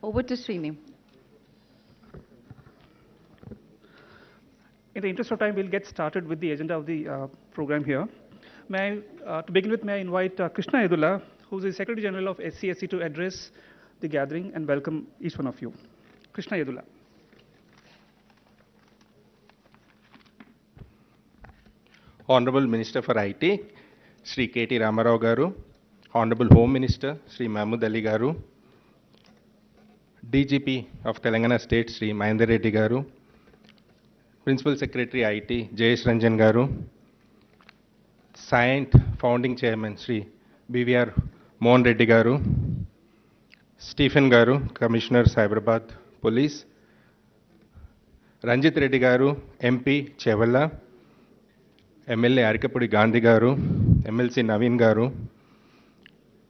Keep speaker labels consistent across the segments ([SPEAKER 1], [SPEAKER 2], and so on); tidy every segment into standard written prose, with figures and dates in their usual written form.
[SPEAKER 1] Over to Srini.
[SPEAKER 2] In the interest of time, we'll get started with the agenda of the program here. To begin with, may I invite Krishna Yedula, who is the Secretary General of SCSC, to address the gathering and welcome each one of you. Krishna Yedula.
[SPEAKER 3] Honorable Minister for IT, Sri K.T. Ramarao Garu, Honorable Home Minister, Sri Mahmood Ali Garu, DGP of Telangana State, Sri Mahendra Reddy Garu, Principal Secretary IT, Jayesh Ranjan Garu, Scient Founding Chairman, Sri BVR Mohan Reddy Garu, Stephen Garu, Commissioner Cyberabad Police, Ranjit Reddy Garu, MP Chevalla, MLA Arikapudi Gandhi Garu, MLC Naveen Garu,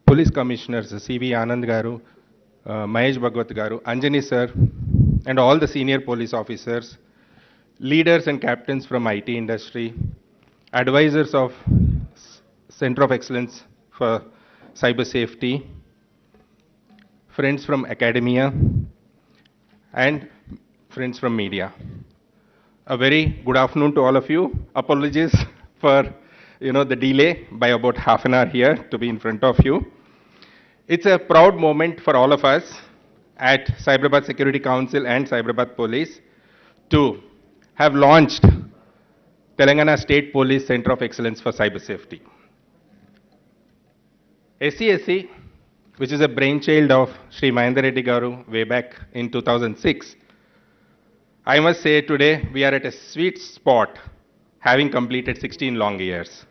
[SPEAKER 3] Police Commissioners CV Anand Garu, Mahesh Bhagwat Garu, Anjani Sir, and all the senior police officers, leaders and captains from IT industry, advisors of Center of Excellence for Cyber Safety, friends from academia, and friends from media. A very good afternoon to all of you. Apologies for the delay by about half an hour here to be in front of you. It's a proud moment for all of us at Cyberabad Security Council and Cyberabad Police to have launched Telangana State Police Center of Excellence for Cyber Safety. SCSC, which is a brainchild of Sri Mahendra Reddy Garu way back in 2006, I must say today we are at a sweet spot, having completed 16 long years.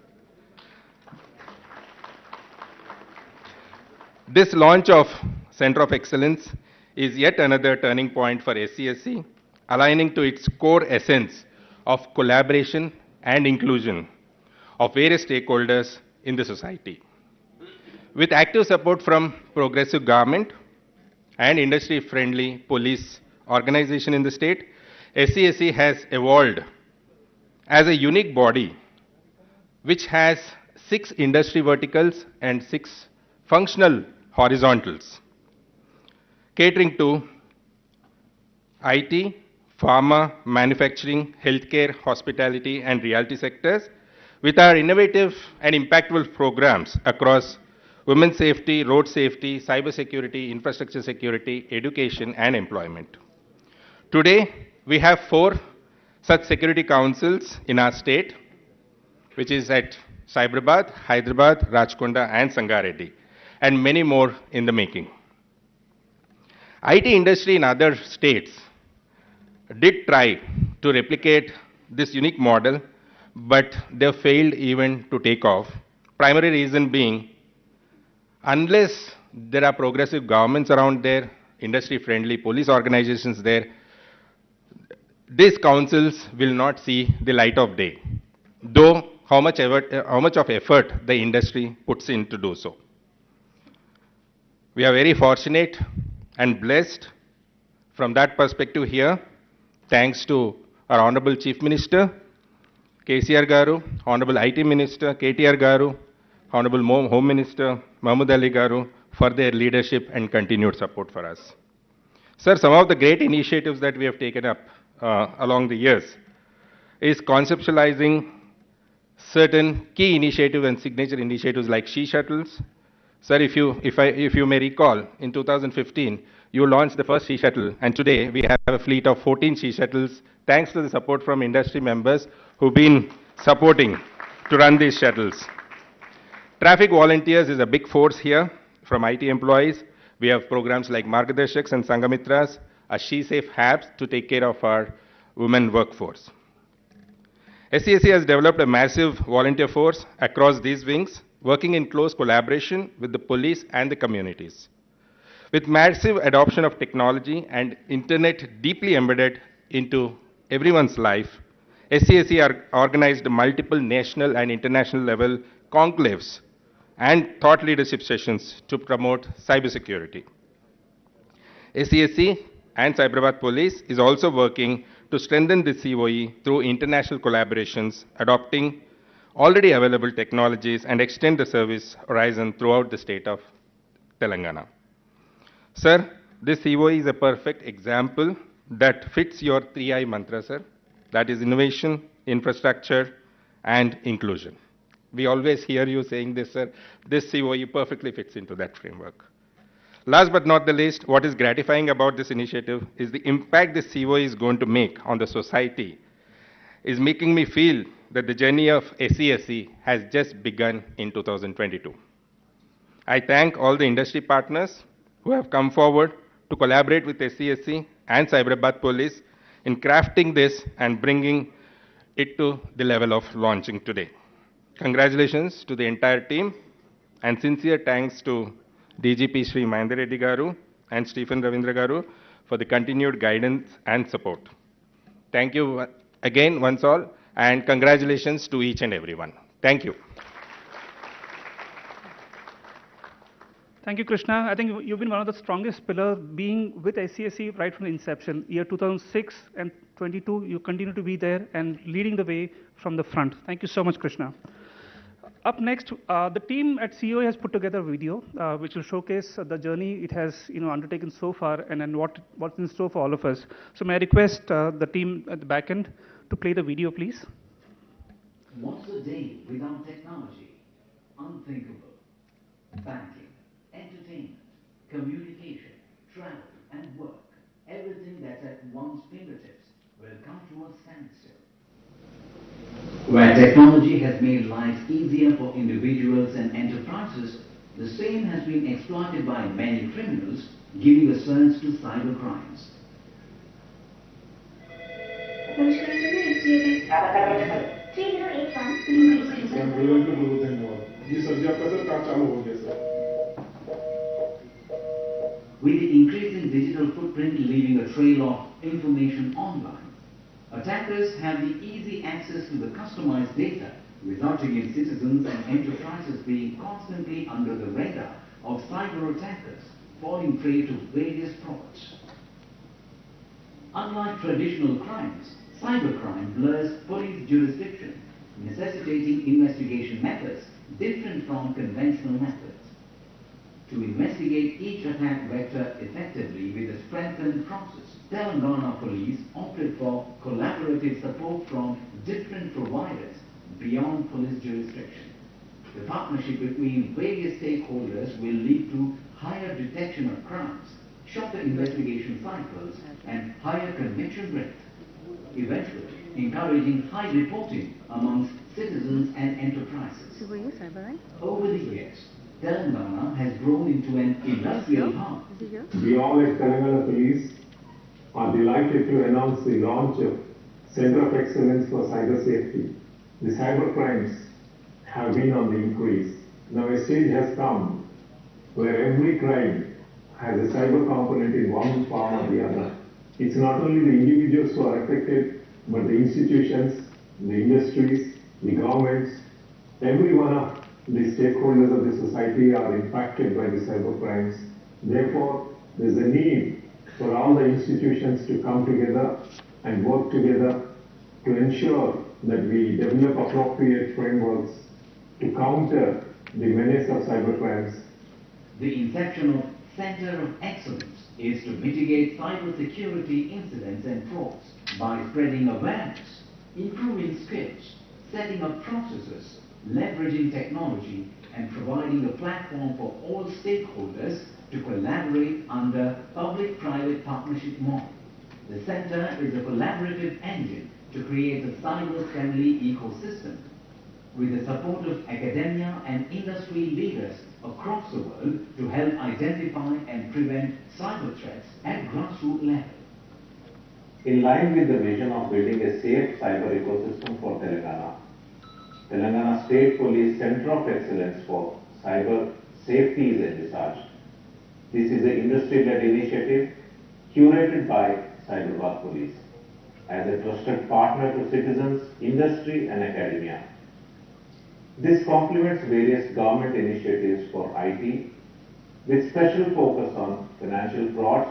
[SPEAKER 3] This launch of Center of Excellence is yet another turning point for SCSC, aligning to its core essence of collaboration and inclusion of various stakeholders in the society. With active support from progressive government and industry-friendly police organization in the state, SCSC has evolved as a unique body which has 6 industry verticals and 6 functional horizontals, catering to IT, pharma, manufacturing, healthcare, hospitality, and realty sectors, with our innovative and impactful programs across women's safety, road safety, cyber security, infrastructure security, education, and employment. Today, we have 4 such security councils in our state, which is at Cyberabad, Hyderabad, Rajkonda, and Sangareddy, and many more in the making. IT industry in other states did try to replicate this unique model, but they failed even to take off. Primary reason being, unless there are progressive governments around there, industry-friendly police organizations there, these councils will not see the light of day, though how much of effort the industry puts in to do so. We are very fortunate and blessed from that perspective here, thanks to our Honorable Chief Minister, KCR Garu, Honorable IT Minister, KTR Garu, Honorable Home Minister, Mahmood Ali Garu, for their leadership and continued support for us. Sir, some of the great initiatives that we have taken up along the years is conceptualizing certain key initiatives and signature initiatives like She Shuttles. Sir, if you may recall, in 2015, you launched the first She Shuttle, and today we have a fleet of 14 She Shuttles, thanks to the support from industry members who've been supporting to run these shuttles. Traffic volunteers is a big force here from IT employees. We have programs like Margadharshaks and Sangamitras, a She Safe Hubs to take care of our women workforce. SCSC has developed a massive volunteer force across these wings, working in close collaboration with the police and the communities. With massive adoption of technology and internet deeply embedded into everyone's life, SCSC organized multiple national and international level conclaves and thought leadership sessions to promote cybersecurity. SCSC and Cyberabad Police is also working to strengthen the COE through international collaborations, adopting already available technologies and extend the service horizon throughout the state of Telangana. Sir, This COE is a perfect example that fits your 3I mantra, sir. That is innovation, infrastructure, and inclusion. We always hear you saying this, sir. This COE perfectly fits into that framework. Last but not the least, what is gratifying about this initiative is the impact this COE is going to make on the society is making me feel that the journey of SCSE has just begun in 2022. I thank all the industry partners who have come forward to collaborate with SCSE and Cyberabad Police in crafting this and bringing it to the level of launching today. Congratulations to the entire team and sincere thanks to DGP Sri Mahendra Reddy Garu and Stephen Ravindra Garu for the continued guidance and support. Thank you again once all and congratulations to each and everyone. Thank you.
[SPEAKER 2] Thank you, Krishna. I think you've been one of the strongest pillars being with SCSE right from the inception. Year 2006 and 22, you continue to be there and leading the way from the front. Thank you so much, Krishna. Up next, the team at COE has put together a video which will showcase the journey it has undertaken so far and what's in store for all of us. So may I request the team at the back end to play the video, please?
[SPEAKER 1] What's a day without technology? Unthinkable. Banking, entertainment, communication, travel, and work. Everything that's at one's fingertips will come to a standstill. Where technology has made life easier for individuals and enterprises, the same has been exploited by many criminals, giving a surge to cyber crimes. With the increasing digital footprint leaving a trail of information online, attackers have the easy access to the customized data, resulting in citizens and enterprises being constantly under the radar of cyber attackers, falling prey to various frauds. Unlike traditional crimes, cybercrime blurs police jurisdiction, necessitating investigation methods different from conventional methods. To investigate each attack vector effectively with a strengthened process, Telangana Police opted for collaborative support from different providers beyond police jurisdiction. The partnership between various stakeholders will lead to higher detection of crimes, shorter investigation cycles, and higher conviction rate, eventually encouraging high reporting amongst citizens and enterprises. Over the years, Telangana has grown into an industrial hub.
[SPEAKER 4] We all at Telangana Police are delighted to announce the launch of Center of Excellence for Cyber Safety. The cyber crimes have been on the increase. Now a stage has come where every crime has a cyber component in one form or the other. It's not only the individuals who are affected, but the institutions, the industries, the governments, every one of the stakeholders of the society are impacted by the cyber crimes. Therefore, there's a need for all the institutions to come together and work together to ensure that we develop appropriate frameworks to counter the menace of cyber crimes.
[SPEAKER 1] The inception of Center of Excellence is to mitigate cybersecurity incidents and frauds by spreading awareness, improving skills, setting up processes, leveraging technology, and providing a platform for all stakeholders to collaborate under public-private partnership model. The center is a collaborative engine to create a cyber-friendly ecosystem. With the support of academia and industry leaders across the world to help identify and prevent cyber threats at grassroots level.
[SPEAKER 4] In line with the vision of building a safe cyber ecosystem for Telangana, Telangana State Police Center of Excellence for Cyber Safety is envisaged. This is an industry-led initiative curated by Cyberabad Police as a trusted partner to citizens, industry and academia. This complements various government initiatives for IT with special focus on financial frauds,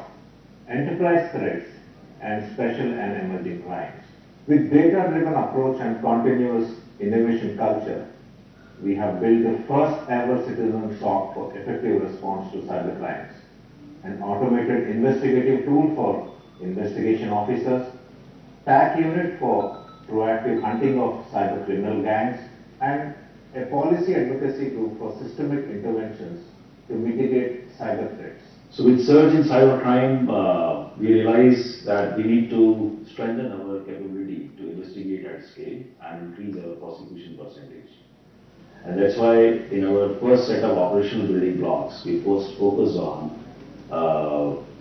[SPEAKER 4] enterprise threats and special and emerging crimes. With data-driven approach and continuous innovation culture, we have built the first ever citizen SOC for effective response to cyber crimes
[SPEAKER 5] an automated investigative tool for investigation officers, TAC unit for proactive hunting of cyber criminal gangs, and a policy advocacy group for systemic interventions to mitigate cyber threats.
[SPEAKER 6] So with surge in cybercrime, we realize that we need to strengthen our capability to investigate at scale and increase our prosecution percentage. And that's why in our first set of operational building blocks, we focus on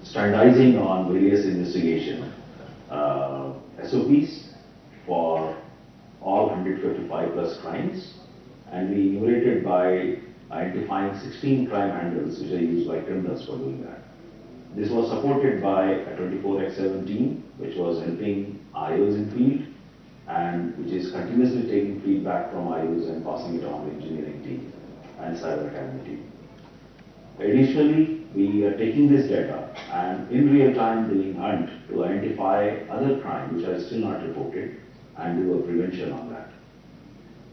[SPEAKER 6] standardizing on various investigation SOPs for all 155 plus crimes, and we enumerated by identifying 16 crime handles which are used by criminals for doing that. This was supported by a 24x7 team which was helping IOs in field and which is continuously taking feedback from IOs and passing it on to engineering team and cyber academy team. Additionally, we are taking this data and in real time doing hunt to identify other crimes which are still not reported and do a prevention on that.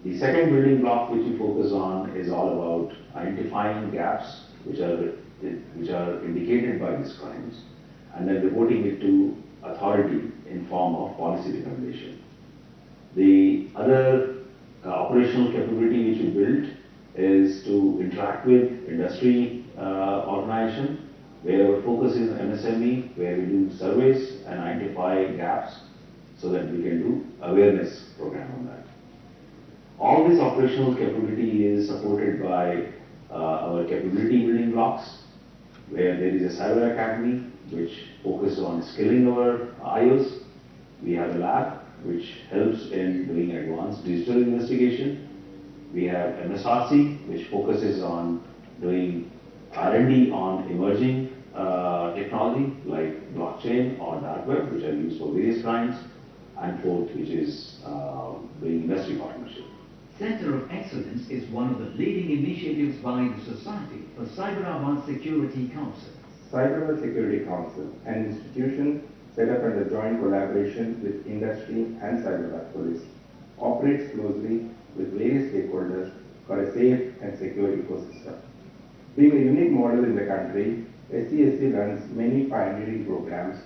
[SPEAKER 6] The second building block which we focus on is all about identifying gaps which are indicated by these crimes and then reporting it to authority in form of policy recommendation. The other operational capability which we built is to interact with industry organization, where our focus is MSME, where we do surveys and identify gaps so that we can do awareness program on that. All this operational capability is supported by our capability building blocks, where there is a cyber academy which focuses on skilling our IOs. We have a lab which helps in doing advanced digital investigation. We have MSRC which focuses on doing R&D on emerging technology like blockchain or dark web, which are used for various crimes, and fourth, which is doing industry partnership.
[SPEAKER 1] Center of Excellence is one of the leading initiatives by the Society for Cyberabad Security Council.
[SPEAKER 7] Cyberabad Security Council, an institution set up under joint collaboration with industry and Cyberabad Police, operates closely with various stakeholders for a safe and secure ecosystem. Being a unique model in the country, SCSC runs many pioneering programs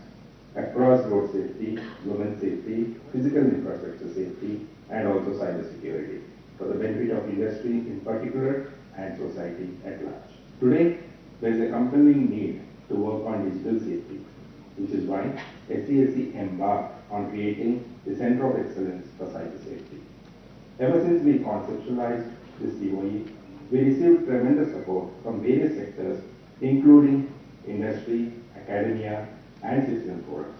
[SPEAKER 7] across road safety, women safety, physical infrastructure safety, and also cyber security for the benefit of industry in particular and society at large. Today, there is a compelling need to work on digital safety, which is why SCSC embarked on creating the Center of Excellence for Cyber Safety. Ever since we conceptualized this COE, we received tremendous support from various sectors, including industry, academia, and citizen forums.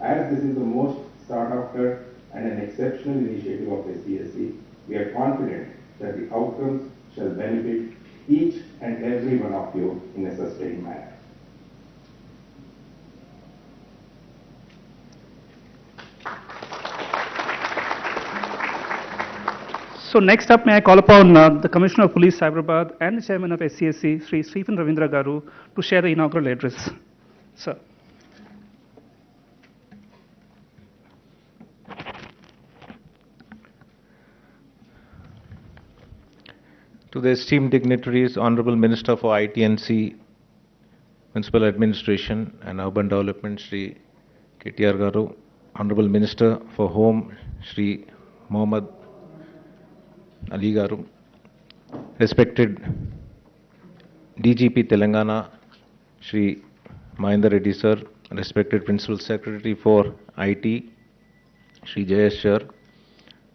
[SPEAKER 7] As this is the most sought after and an exceptional initiative of SCSC, we are confident that the outcomes shall benefit each and every one of you in a sustained manner.
[SPEAKER 2] So next up, may I call upon the Commissioner of Police, Cyberabad, and the Chairman of SCSC, Sri Stephen Ravindra Garu, to share the inaugural address. Sir.
[SPEAKER 3] To the esteemed dignitaries, Honorable Minister for IT&C, Municipal Administration and Urban Development, Sri KTR Garu, Honorable Minister for Home, Sri Mohammad Ali Garu, respected DGP Telangana, Sri Mahendra Reddy Sir, respected Principal Secretary for IT, Sri Jayesh Sir,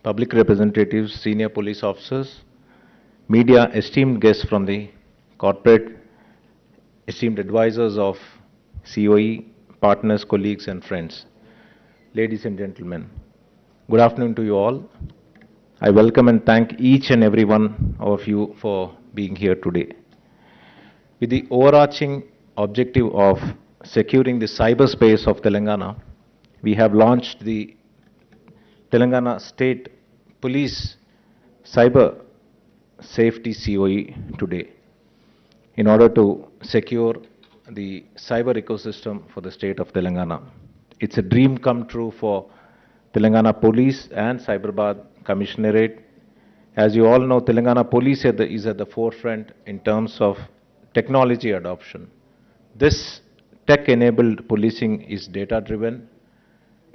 [SPEAKER 3] public representatives, senior police officers, media, esteemed guests from the corporate, esteemed advisors of COE, partners, colleagues and friends. Ladies and gentlemen, good afternoon to you all. I welcome and thank each and every one of you for being here today. With the overarching objective of securing the cyberspace of Telangana, we have launched the Telangana State Police Cyber Safety COE today in order to secure the cyber ecosystem for the state of Telangana. It's a dream come true for Telangana Police and Cyberabad Commissionerate. As you all know, Telangana Police is at the forefront in terms of technology adoption,
[SPEAKER 5] This tech-enabled policing is data-driven,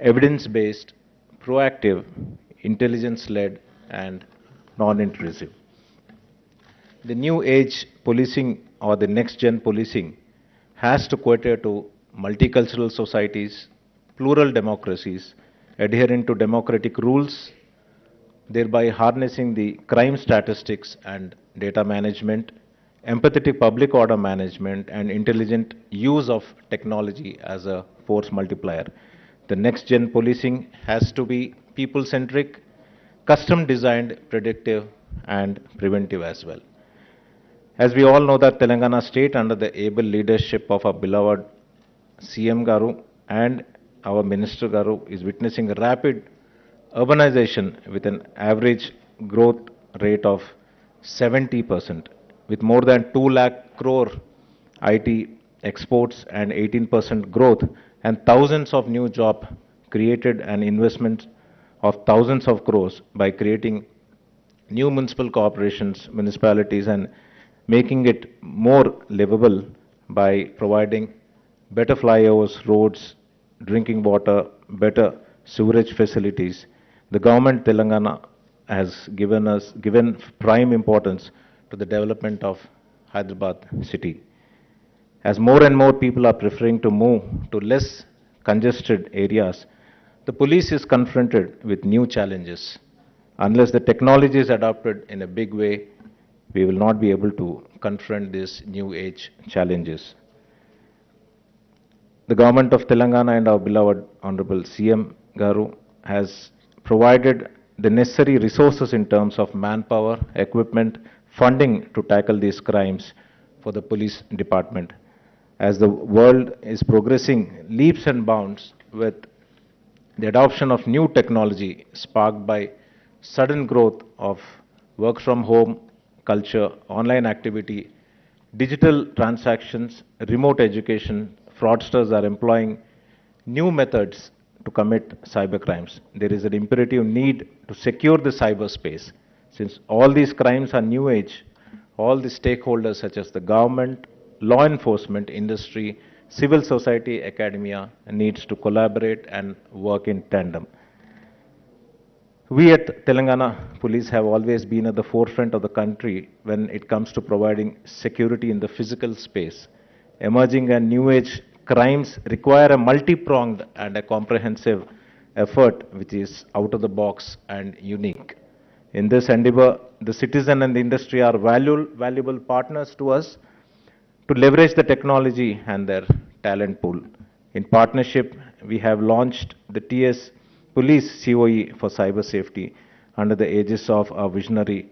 [SPEAKER 5] evidence-based, proactive, intelligence-led, and non-intrusive. The new age policing or the next-gen policing has to cater to multicultural societies, plural democracies, adhering to democratic rules, thereby harnessing the crime statistics and data management, empathetic public order management, and intelligent use of technology as a force multiplier. The next-gen policing has to be people-centric, custom-designed, predictive, and preventive as well. As we all know that Telangana state under the able leadership of our beloved CM Garu and our Minister Garu is witnessing a rapid urbanization with an average growth rate of 70%, with more than 2 lakh crore IT exports and 18% growth and thousands of new jobs created and investment of thousands of crores by creating new municipal corporations, municipalities, and making it more livable by providing better flyovers, roads, drinking water, better sewerage facilities. The government Telangana has given prime importance to the development of Hyderabad city. As more and more people are preferring to move to less congested areas, the police is confronted with new challenges. Unless the technology is adopted in a big way, we will not be able to confront these new age challenges. The government of Telangana and our beloved Honorable CM Garu has provided the necessary resources in terms of manpower, equipment, funding to tackle these crimes for the police department. As the world is progressing leaps and bounds with the adoption of new technology sparked by sudden growth of work from home culture, online activity, digital transactions, remote education, fraudsters are employing new methods to commit cybercrimes. There is an imperative need to secure the cyberspace. Since all these crimes are new age, all the stakeholders such as the government, law enforcement, industry, civil society, academia needs to collaborate and work in tandem. We at Telangana Police have always been at the forefront of the country when it comes to providing security in the physical space. Emerging and new age crimes require a multi-pronged and a comprehensive effort which is out of the box and unique. In this endeavor, the citizen and the industry are valuable partners to us to leverage the technology and their talent pool. In partnership, we have launched the TS Police COE for cyber safety under the aegis of our visionary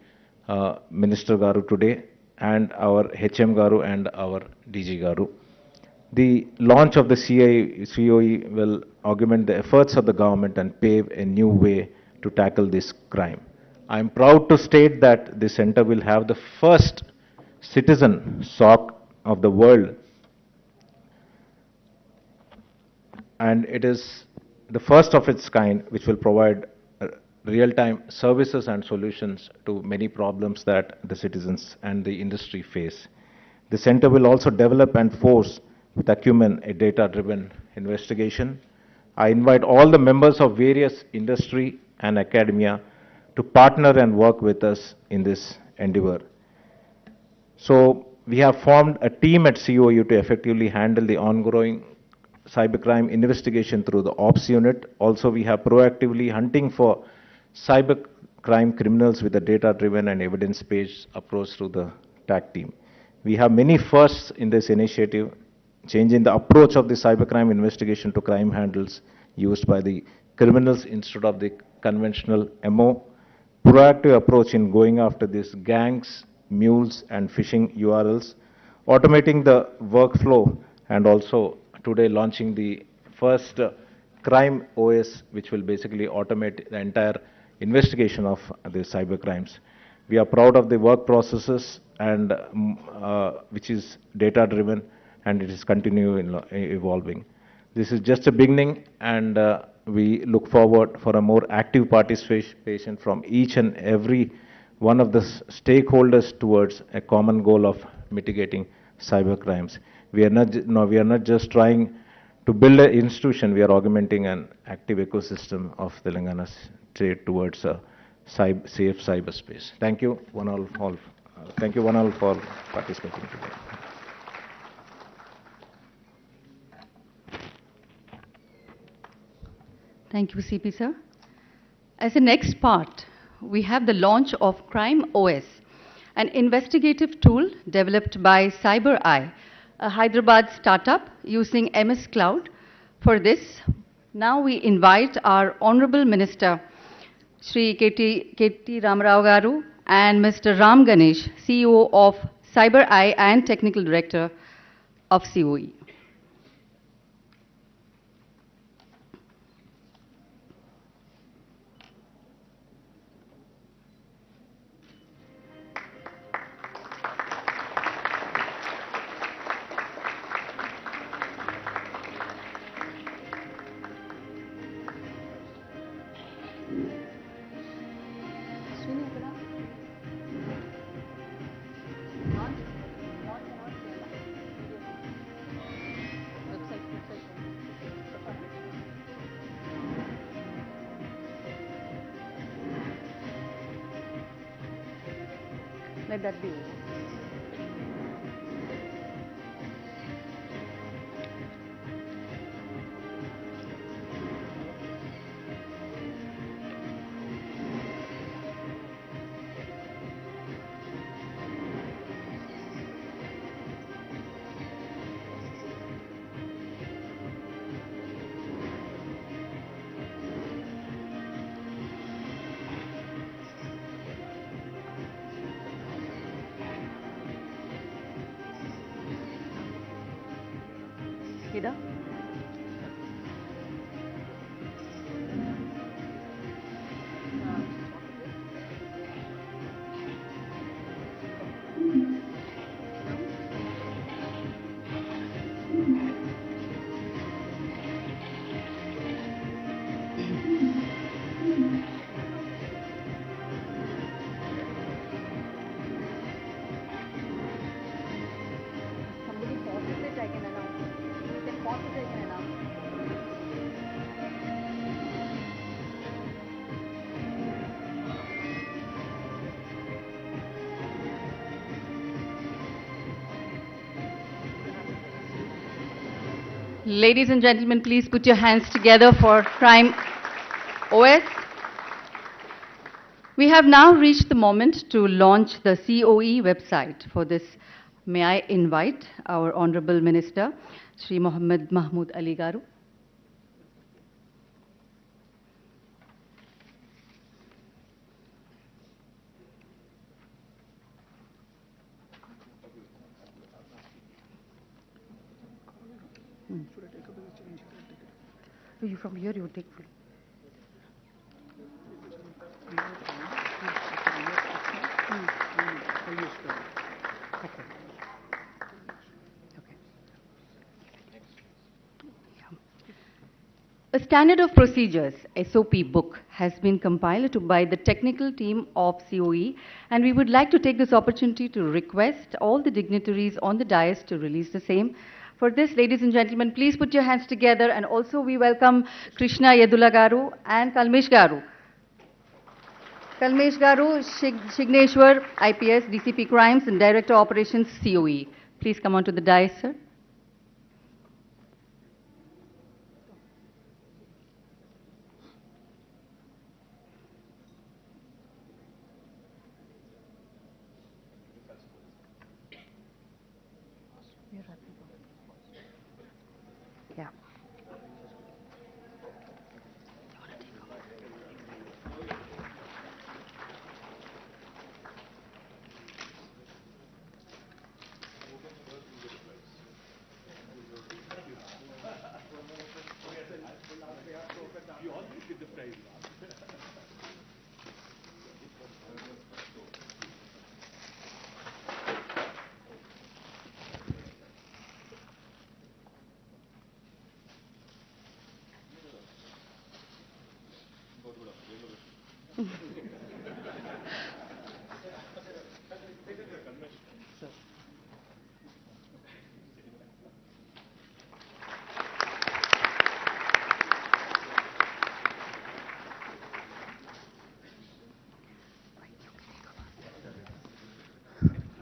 [SPEAKER 5] Minister Garu today and our HM Garu and our DG Garu. The launch of the COE will augment the efforts of the government and pave a new way to tackle this crime. I am proud to state that the center will have the first citizen SOC of the world, and it is the first of its kind which will provide real-time services and solutions to many problems that the citizens and the industry face. The center will also develop and force with acumen a data-driven investigation. I invite all the members of various industry and academia to partner and work with us in this endeavor. So we have formed a team at COU to effectively handle the ongoing cybercrime investigation through the Ops unit. Also, we have proactively hunting for cybercrime criminals with a data-driven and evidence-based approach through the TAC team. We have many firsts in this initiative, changing the approach of the cybercrime investigation to crime handles used by the criminals instead of the conventional MO, proactive approach in going after these gangs, mules, and phishing URLs, automating the workflow, and also today launching the first crime OS, which will basically automate the entire investigation of the cyber crimes. We are proud of the work processes and which is data driven, and it is continuing evolving. This is just a beginning, and we look forward for a more active participation from each and every one of the stakeholders towards a common goal of mitigating cyber crimes. we are not just trying to build an institution, we are augmenting an active ecosystem of Telangana state towards a safe cyberspace. Thank you, thank you one all for participating today.
[SPEAKER 8] Thank you, CP sir. As the next part, we have the launch of Crime OS, an investigative tool developed by CyberEye, a Hyderabad startup using MS Cloud. For this, now we invite our Honorable Minister, Shri K.T. Ramarao Garu, and Mr. Ram Ganesh, CEO of CyberEye and Technical Director of COE. Let that be. Hida? Somebody pauses it, I can announce. You can pause it, I can announce. Ladies and gentlemen, please put your hands together for Crime OS. We have now reached the moment to launch the COE website. For this, may I invite our Honorable Minister, Shri Mohammed Mahmood Ali Garu.
[SPEAKER 2] Should I take up the change? No, you from here, you take full. Okay.
[SPEAKER 8] A standard of procedures, SOP book, has been compiled by the technical team of COE, and we would like to take this opportunity to request all the dignitaries on the dais to release the same. For this, ladies and gentlemen, please put your hands together, and also we welcome Krishna Yedula Garu and Kalmesh Garu. Kalmesh Garu, Shigneshwar, IPS, DCP Crimes, and Director Operations, COE. Please come on to the dais, sir. Yeah.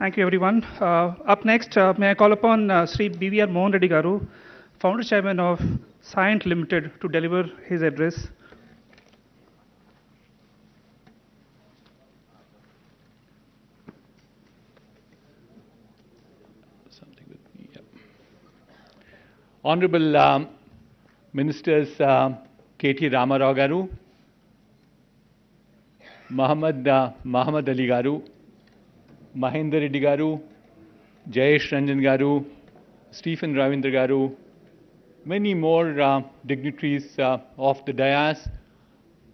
[SPEAKER 2] Thank you, everyone. Up next, may I call upon Sri BVR Mohan Reddy Garu, Founder Chairman of Cyient Limited, to deliver his address.
[SPEAKER 9] Honorable Ministers K.T. Ramarao Garu, Muhammad Ali Garu, Mahendra Reddy Garu, Jayesh Ranjan Garu, Stephen Ravindra Garu, many more dignitaries of the dais.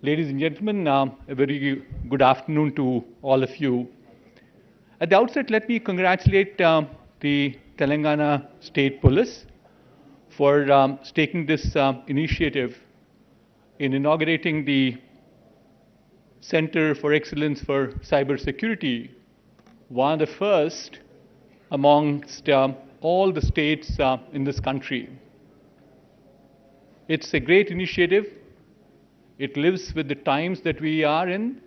[SPEAKER 9] Ladies and gentlemen, a very good afternoon to all of you. At the outset, let me congratulate the Telangana State Police for taking this initiative in inaugurating the Center for Excellence for Cybersecurity, one of the first amongst all the states in this country. It's a great initiative. It lives with the times that we are in.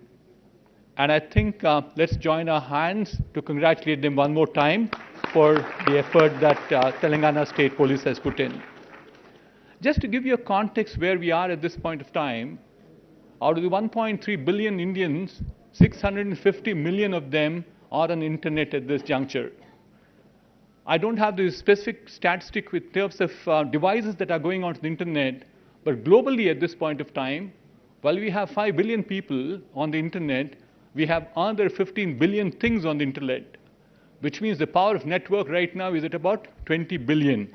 [SPEAKER 9] And I think let's join our hands to congratulate them one more time for the effort that Telangana State Police has put in. Just to give you a context where we are at this point of time, out of the 1.3 billion Indians, 650 million of them are on the internet at this juncture. I don't have the specific statistic with terms of devices that are going onto the internet, but globally at this point of time, while we have 5 billion people on the internet, we have another 15 billion things on the internet, which means the power of network right now is at about 20 billion.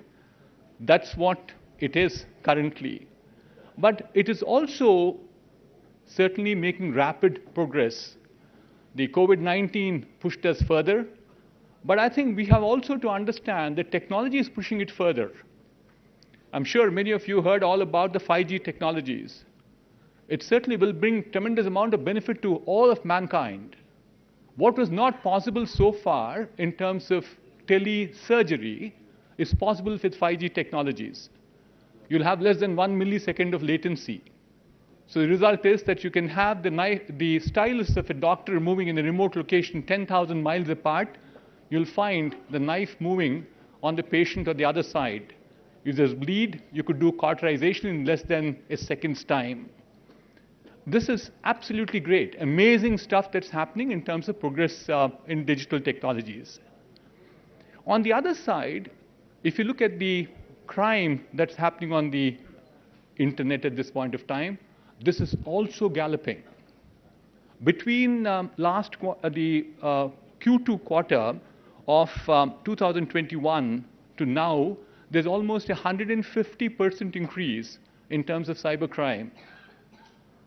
[SPEAKER 9] That's what it is currently. But it is also certainly making rapid progress. The COVID-19 pushed us further, but I think we have also to understand that technology is pushing it further. I'm sure many of you heard all about the 5G technologies. It certainly will bring tremendous amount of benefit to all of mankind. What was not possible so far in terms of telesurgery is possible with 5G technologies. You'll have less than 1 millisecond of latency. So the result is that you can have the stylus of a doctor moving in a remote location 10,000 miles apart. You'll find the knife moving on the patient on the other side. If there's bleed, you could do cauterization in less than a second's time. This is absolutely great, amazing stuff that's happening in terms of progress in digital technologies. On the other side, if you look at the crime that's happening on the internet at this point of time, this is also galloping. Between the Q2 quarter of 2021 to now, there's almost a 150% increase in terms of cybercrime.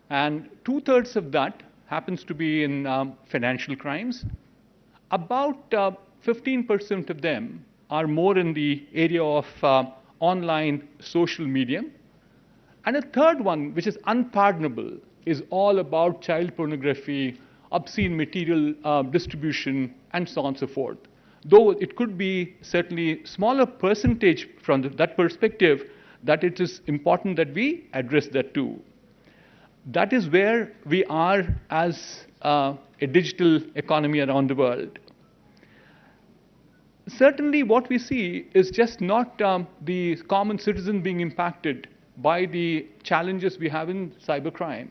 [SPEAKER 9] And 2/3 of that happens to be in financial crimes. About 15% of them are more in the area of online social media. And a third one, which is unpardonable, is all about child pornography, obscene material distribution, and so on and so forth. Though it could be certainly smaller percentage from that perspective, that it is important that we address that too. That is where we are as a digital economy around the world. Certainly what we see is just not the common citizen being impacted by the challenges we have in cybercrime.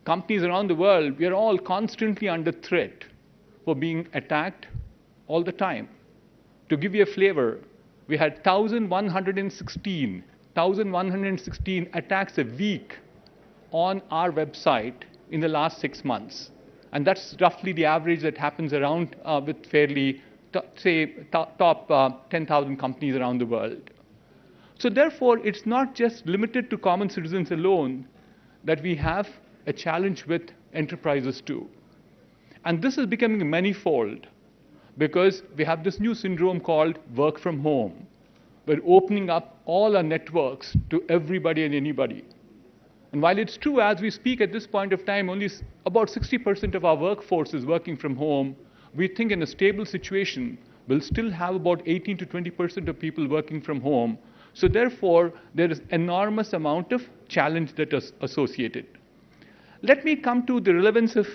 [SPEAKER 9] Companies around the world, we are all constantly under threat for being attacked all the time. To give you a flavor, we had 1,116 attacks a week on our website in the last 6 months. And that's roughly the average that happens around with fairly, top 10,000 companies around the world. So therefore, it's not just limited to common citizens alone that we have a challenge with enterprises too. And this is becoming manifold because we have this new syndrome called work from home. We're opening up all our networks to everybody and anybody. And while it's true, as we speak at this point of time, only about 60% of our workforce is working from home, we think in a stable situation, we'll still have about 18 to 20% of people working from home. So therefore, there is enormous amount of challenge that is associated. Let me come to the relevance of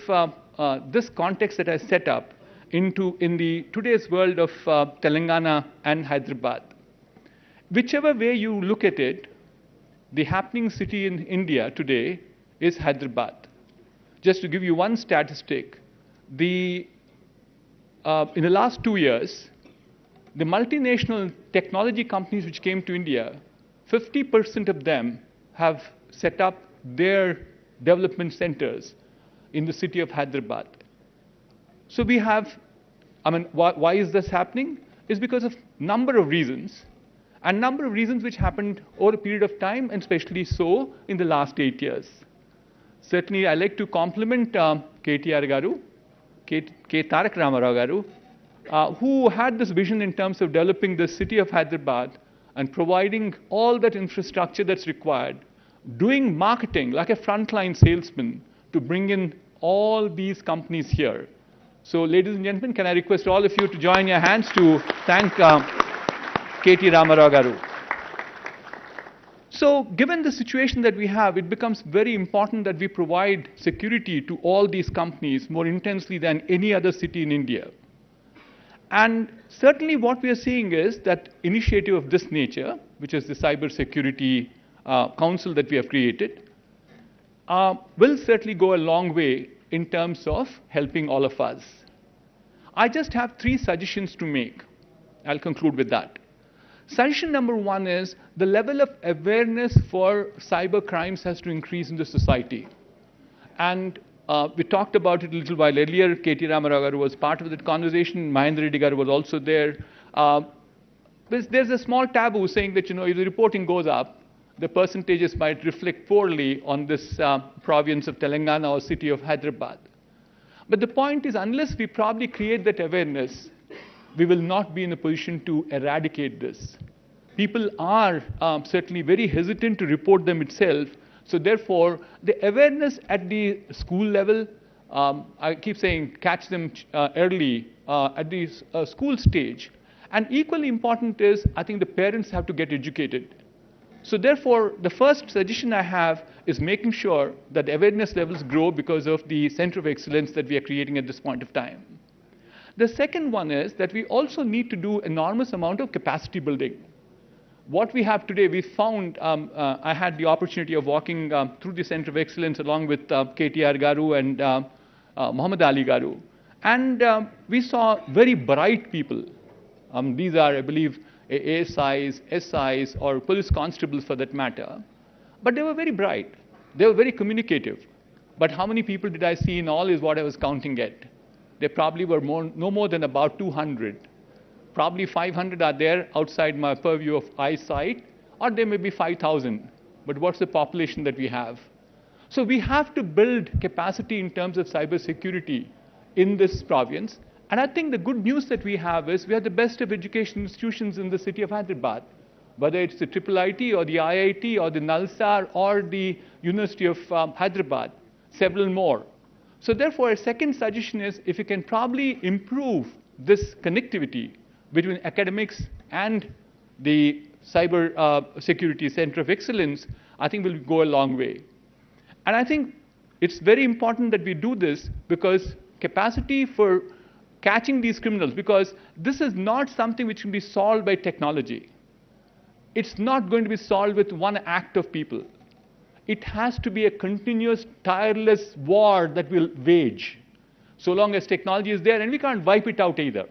[SPEAKER 9] this context that I set up in the today's world of Telangana and Hyderabad. Whichever way you look at it, the happening city in India today is Hyderabad. Just to give you one statistic, in the last 2 years, the multinational technology companies which came to India, 50% of them have set up their development centers in the city of Hyderabad. So we have, why is this happening? It's because of number of reasons, and number of reasons which happened over a period of time, and especially so in the last 8 years. Certainly, I like to compliment KTR Garu, K. Tarak Ramarao Garu, who had this vision in terms of developing the city of Hyderabad and providing all that infrastructure that's required, doing marketing like a frontline salesman to bring in all these companies here. So, ladies and gentlemen, can I request all of you to join your hands to thank KT Ramarao Garu. So, given the situation that we have, it becomes very important that we provide security to all these companies more intensely than any other city in India. And certainly what we are seeing is that initiative of this nature, which is the Cyber Security Council that we have created, will certainly go a long way in terms of helping all of us. I just have 3 suggestions to make. I'll conclude with that. Suggestion number 1 is the level of awareness for cyber crimes has to increase in the society. And we talked about it a little while earlier. KT Ramarao Garu was part of that conversation. Mahendra Reddy Garu was also there. There's a small taboo saying that, if the reporting goes up, the percentages might reflect poorly on this province of Telangana or city of Hyderabad. But the point is, unless we probably create that awareness, we will not be in a position to eradicate this. People are certainly very hesitant to report them itself. So therefore, the awareness at the school level, I keep saying catch them early at the school stage. And equally important is, I think the parents have to get educated. So therefore, the first suggestion I have is making sure that the awareness levels grow because of the center of excellence that we are creating at this point of time. The second one is that we also need to do enormous amount of capacity building. What we have today, we found, I had the opportunity of walking through the center of excellence along with KTR Garu and Muhammad Ali Garu. And we saw very bright people. These are, I believe, ASIs, SIs, or police constables for that matter. But they were very bright. They were very communicative. But how many people did I see in all is what I was counting at. There probably were no more than about 200. Probably 500 are there outside my purview of eyesight, or there may be 5,000. But what's the population that we have? So we have to build capacity in terms of cybersecurity in this province. And I think the good news that we have is we have the best of education institutions in the city of Hyderabad, whether it's the IIIT or the IIT or the Nalsar or the University of Hyderabad, several more. So therefore, a second suggestion is if you can probably improve this connectivity between academics and the Cyber Security Center of Excellence, I think will go a long way. And I think it's very important that we do this because capacity for catching these criminals, because this is not something which can be solved by technology. It's not going to be solved with one act of people. It has to be a continuous, tireless war that we'll wage, so long as technology is there, and we can't wipe it out either.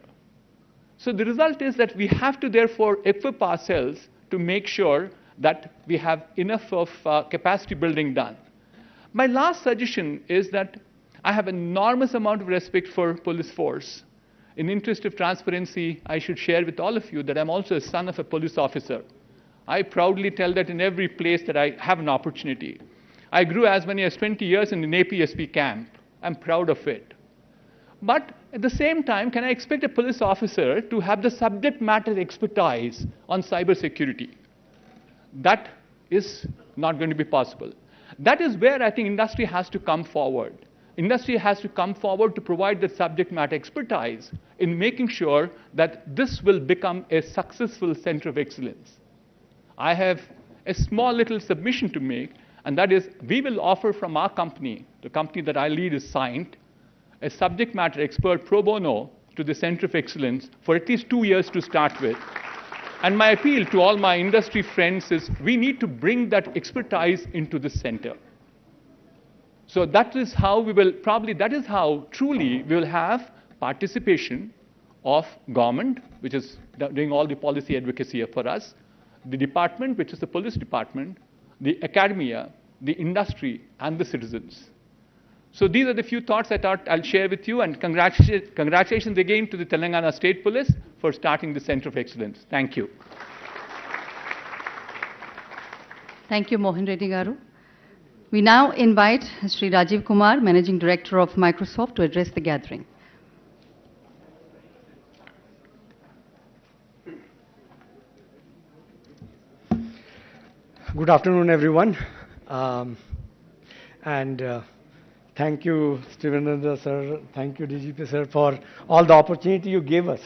[SPEAKER 9] So the result is that we have to therefore equip ourselves to make sure that we have enough of capacity building done. My last suggestion is that I have enormous amount of respect for police force. In interest of transparency, I should share with all of you that I'm also a son of a police officer. I proudly tell that in every place that I have an opportunity. I grew as many as 20 years in an APSP camp. I'm proud of it. But at the same time, can I expect a police officer to have the subject matter expertise on cybersecurity? That is not going to be possible. That is where I think industry has to come forward. Industry has to come forward to provide the subject matter expertise in making sure that this will become a successful center of excellence. I have a small little submission to make, and that is we will offer from our company, the company that I lead is Cyient, a subject matter expert pro bono to the Center of Excellence for at least 2 years to start with. And my appeal to all my industry friends is we need to bring that expertise into the center. So that is how we will that is how truly we will have participation of government, which is doing all the policy advocacy for us, the department, which is the police department, the academia, the industry, and the citizens. So these are the few thoughts I thought I'll share with you, and congratulations again to the Telangana State Police for starting the Center of Excellence. Thank you.
[SPEAKER 8] Thank you, Mohan Reddy Garu. We now invite Sri Rajiv Kumar, Managing Director of Microsoft, to address the gathering.
[SPEAKER 10] Good afternoon, everyone. Thank you, Srivendrandra sir, thank you, DGP sir, for all the opportunity you gave us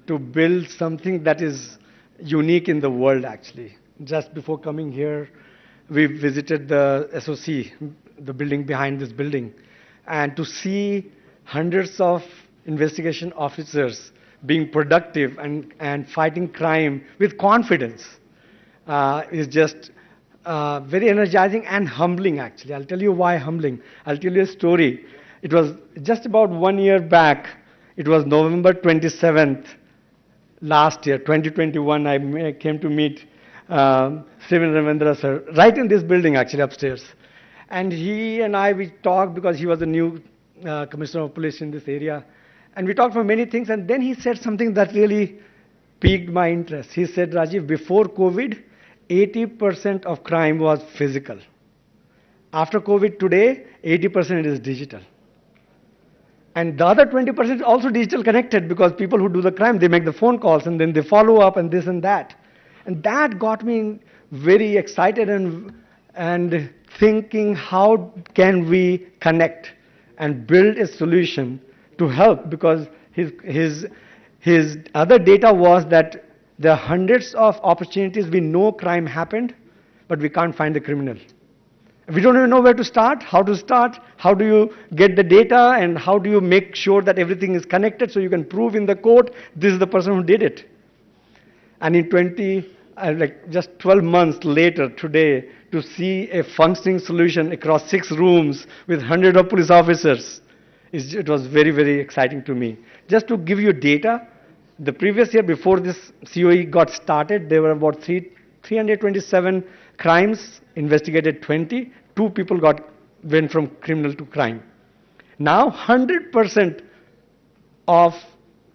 [SPEAKER 10] to build something that is unique in the world, actually. Just before coming here, we visited the SOC, the building behind this building, and to see hundreds of investigation officers being productive and fighting crime with confidence is just very energizing and humbling, actually. I'll tell you why humbling. I'll tell you a story. It was just about 1 year back. It was November 27th last year, 2021. I came to meet Srivendrandra sir, right in this building, actually, upstairs. And he and I, we talked because he was the new Commissioner of Police in this area. And we talked for many things. And then he said something that really piqued my interest. He said, Rajiv, before COVID, 80% of crime was physical. After COVID today, 80% is digital. And the other 20% is also digital connected, because people who do the crime, they make the phone calls and then they follow up and this and that. And that got me very excited and thinking, how can we connect and build a solution to help? Because his other data was that there are hundreds of opportunities. We know crime happened, but we can't find the criminal. We don't even know where to start, how do you get the data, and how do you make sure that everything is connected so you can prove in the court this is the person who did it. And in just 12 months later today, to see a functioning solution across 6 rooms with hundreds of police officers, it was very, very exciting to me. Just to give you data, the previous year before this COE got started, there were about 327 crimes, investigated 20. 2 people went from criminal to crime. Now 100% of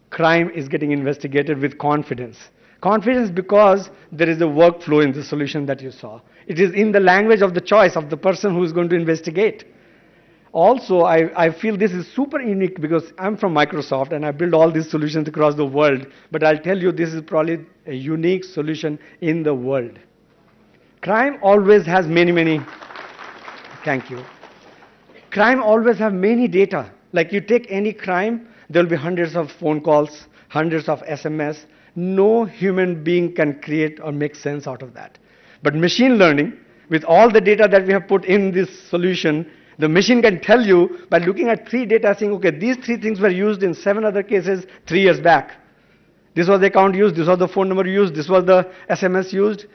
[SPEAKER 10] crime is getting investigated with confidence. Confidence because there is a workflow in the solution that you saw. It is in the language of the choice of the person who is going to investigate. Also, I feel this is super unique because I'm from Microsoft and I build all these solutions across the world. But I'll tell you, this is probably a unique solution in the world. Crime always has many, thank you. Crime always have many data. Like you take any crime, there'll be hundreds of phone calls, hundreds of SMS. No human being can create or make sense out of that. But machine learning, with all the data that we have put in this solution, the machine can tell you by looking at 3 data, saying, okay, these 3 things were used in 7 other cases 3 years back. This was the account used, this was the phone number used, this was the SMS used.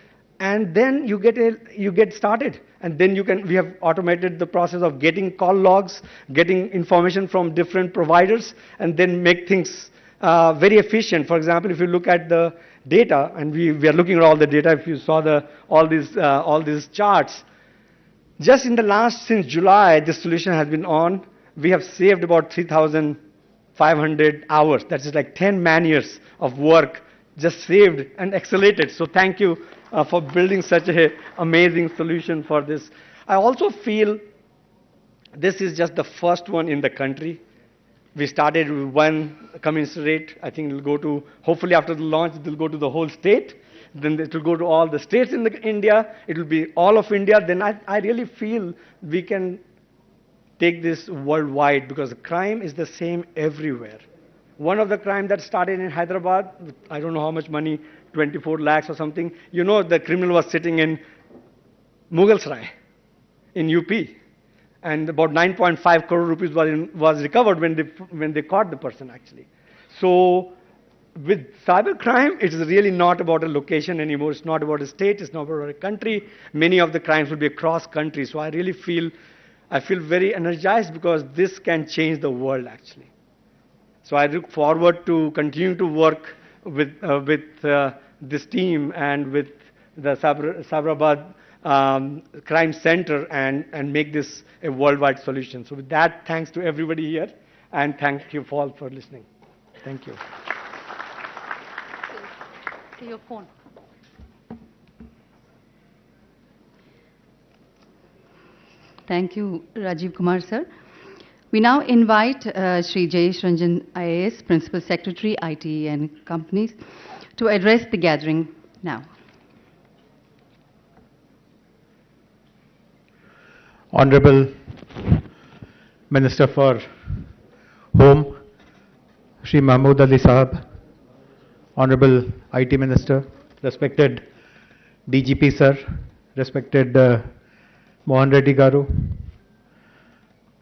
[SPEAKER 10] And then you get started. And then we have automated the process of getting call logs, getting information from different providers, and then make things very efficient. For example, if you look at the data, and we are looking at all the data, if you saw all these charts, just in since July, this solution has been on. We have saved about 3,500 hours. That is like 10 man-years of work just saved and accelerated. So thank you for building such an amazing solution for this. I also feel this is just the first one in the country. We started with 1 commissariat. I think it will go to, hopefully after the launch, it will go to the whole state. Then it will go to all the states in India. It will be all of India. Then I really feel we can take this worldwide, because crime is the same everywhere. One of the crime that started in Hyderabad, I don't know how much money, 24 lakhs or something. You know, the criminal was sitting in Mughalsarai in UP. And about 9.5 crore rupees was recovered when they caught the person, actually. So with cybercrime, it is really not about a location anymore. It's not about a state. It's not about a country. Many of the crimes will be across countries. So I really feel very energized because this can change the world actually. So I look forward to continue to work with this team and with the Cyberabad Crime Center and make this a worldwide solution. So with that, thanks to everybody here, and thank you all for listening. Thank you.
[SPEAKER 8] To your phone. Thank you, Rajiv Kumar sir. We now invite Shri Jayesh Ranjan IAS, Principal Secretary, IT and Companies, to address the gathering now.
[SPEAKER 11] Honorable Minister for Home, Shri Mahmood Ali Sahab, Honorable IT Minister, respected DGP sir, respected Mohan Reddy Garu,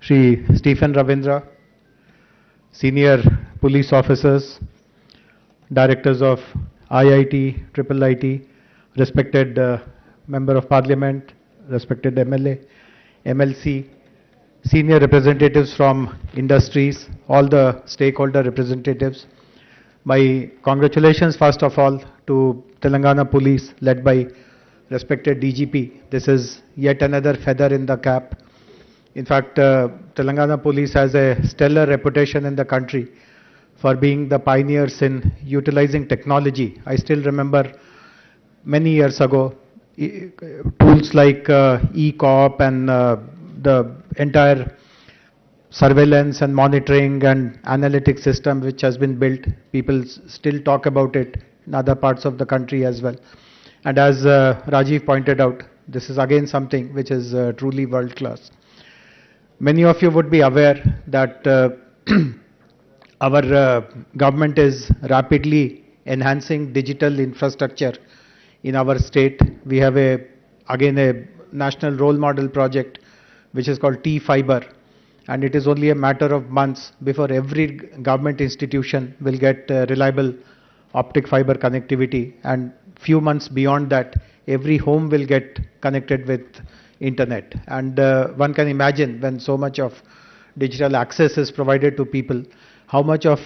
[SPEAKER 11] Shri Stephen Ravindra, senior police officers, directors of IIT, Triple IT, respected Member of Parliament, respected MLA, MLC, senior representatives from industries, all the stakeholder representatives. My congratulations first of all to Telangana Police led by respected DGP. This is yet another feather in the cap. In fact, Telangana Police has a stellar reputation in the country for being the pioneers in utilizing technology. I still remember many years ago, tools like e-cop and the entire surveillance and monitoring and analytics system which has been built. People still talk about it in other parts of the country as well. And as Rajiv pointed out, this is again something which is truly world class. Many of you would be aware that our government is rapidly enhancing digital infrastructure in our state. We have again a national role model project which is called T-Fiber, and it is only a matter of months before every government institution will get reliable optic fiber connectivity, and few months beyond that every home will get connected with internet. And one can imagine when so much of digital access is provided to people, how much of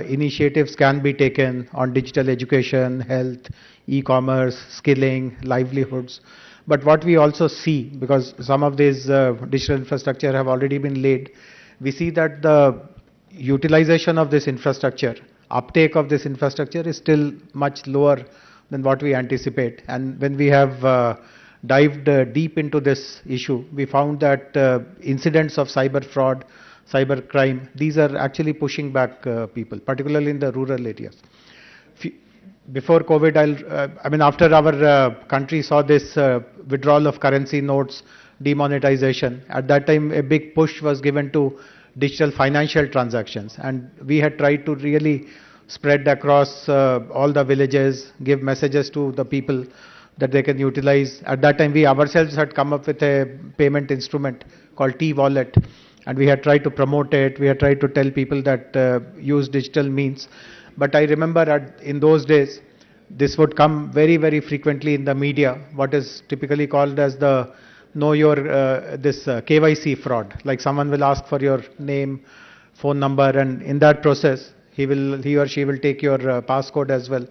[SPEAKER 11] initiatives can be taken on digital education, health, e-commerce, skilling, livelihoods. But what we also see, because some of these digital infrastructure have already been laid, we see that the utilization of this infrastructure, uptake of this infrastructure is still much lower than what we anticipate. And when we have dived deep into this issue, we found that incidents of cyber fraud, cyber crime, these are actually pushing back people, particularly in the rural areas. Before COVID, after our country saw this withdrawal of currency notes, demonetization, at that time a big push was given to digital financial transactions, and we had tried to really spread across all the villages, give messages to the people that they can utilize. At that time we ourselves had come up with a payment instrument called T-Wallet, and we had tried to promote it, we had tried to tell people that use digital means. But I remember in those days, this would come very, very frequently in the media, what is typically called as the know your, KYC fraud. Like someone will ask for your name, phone number, and in that process, he or she will take your passcode as well.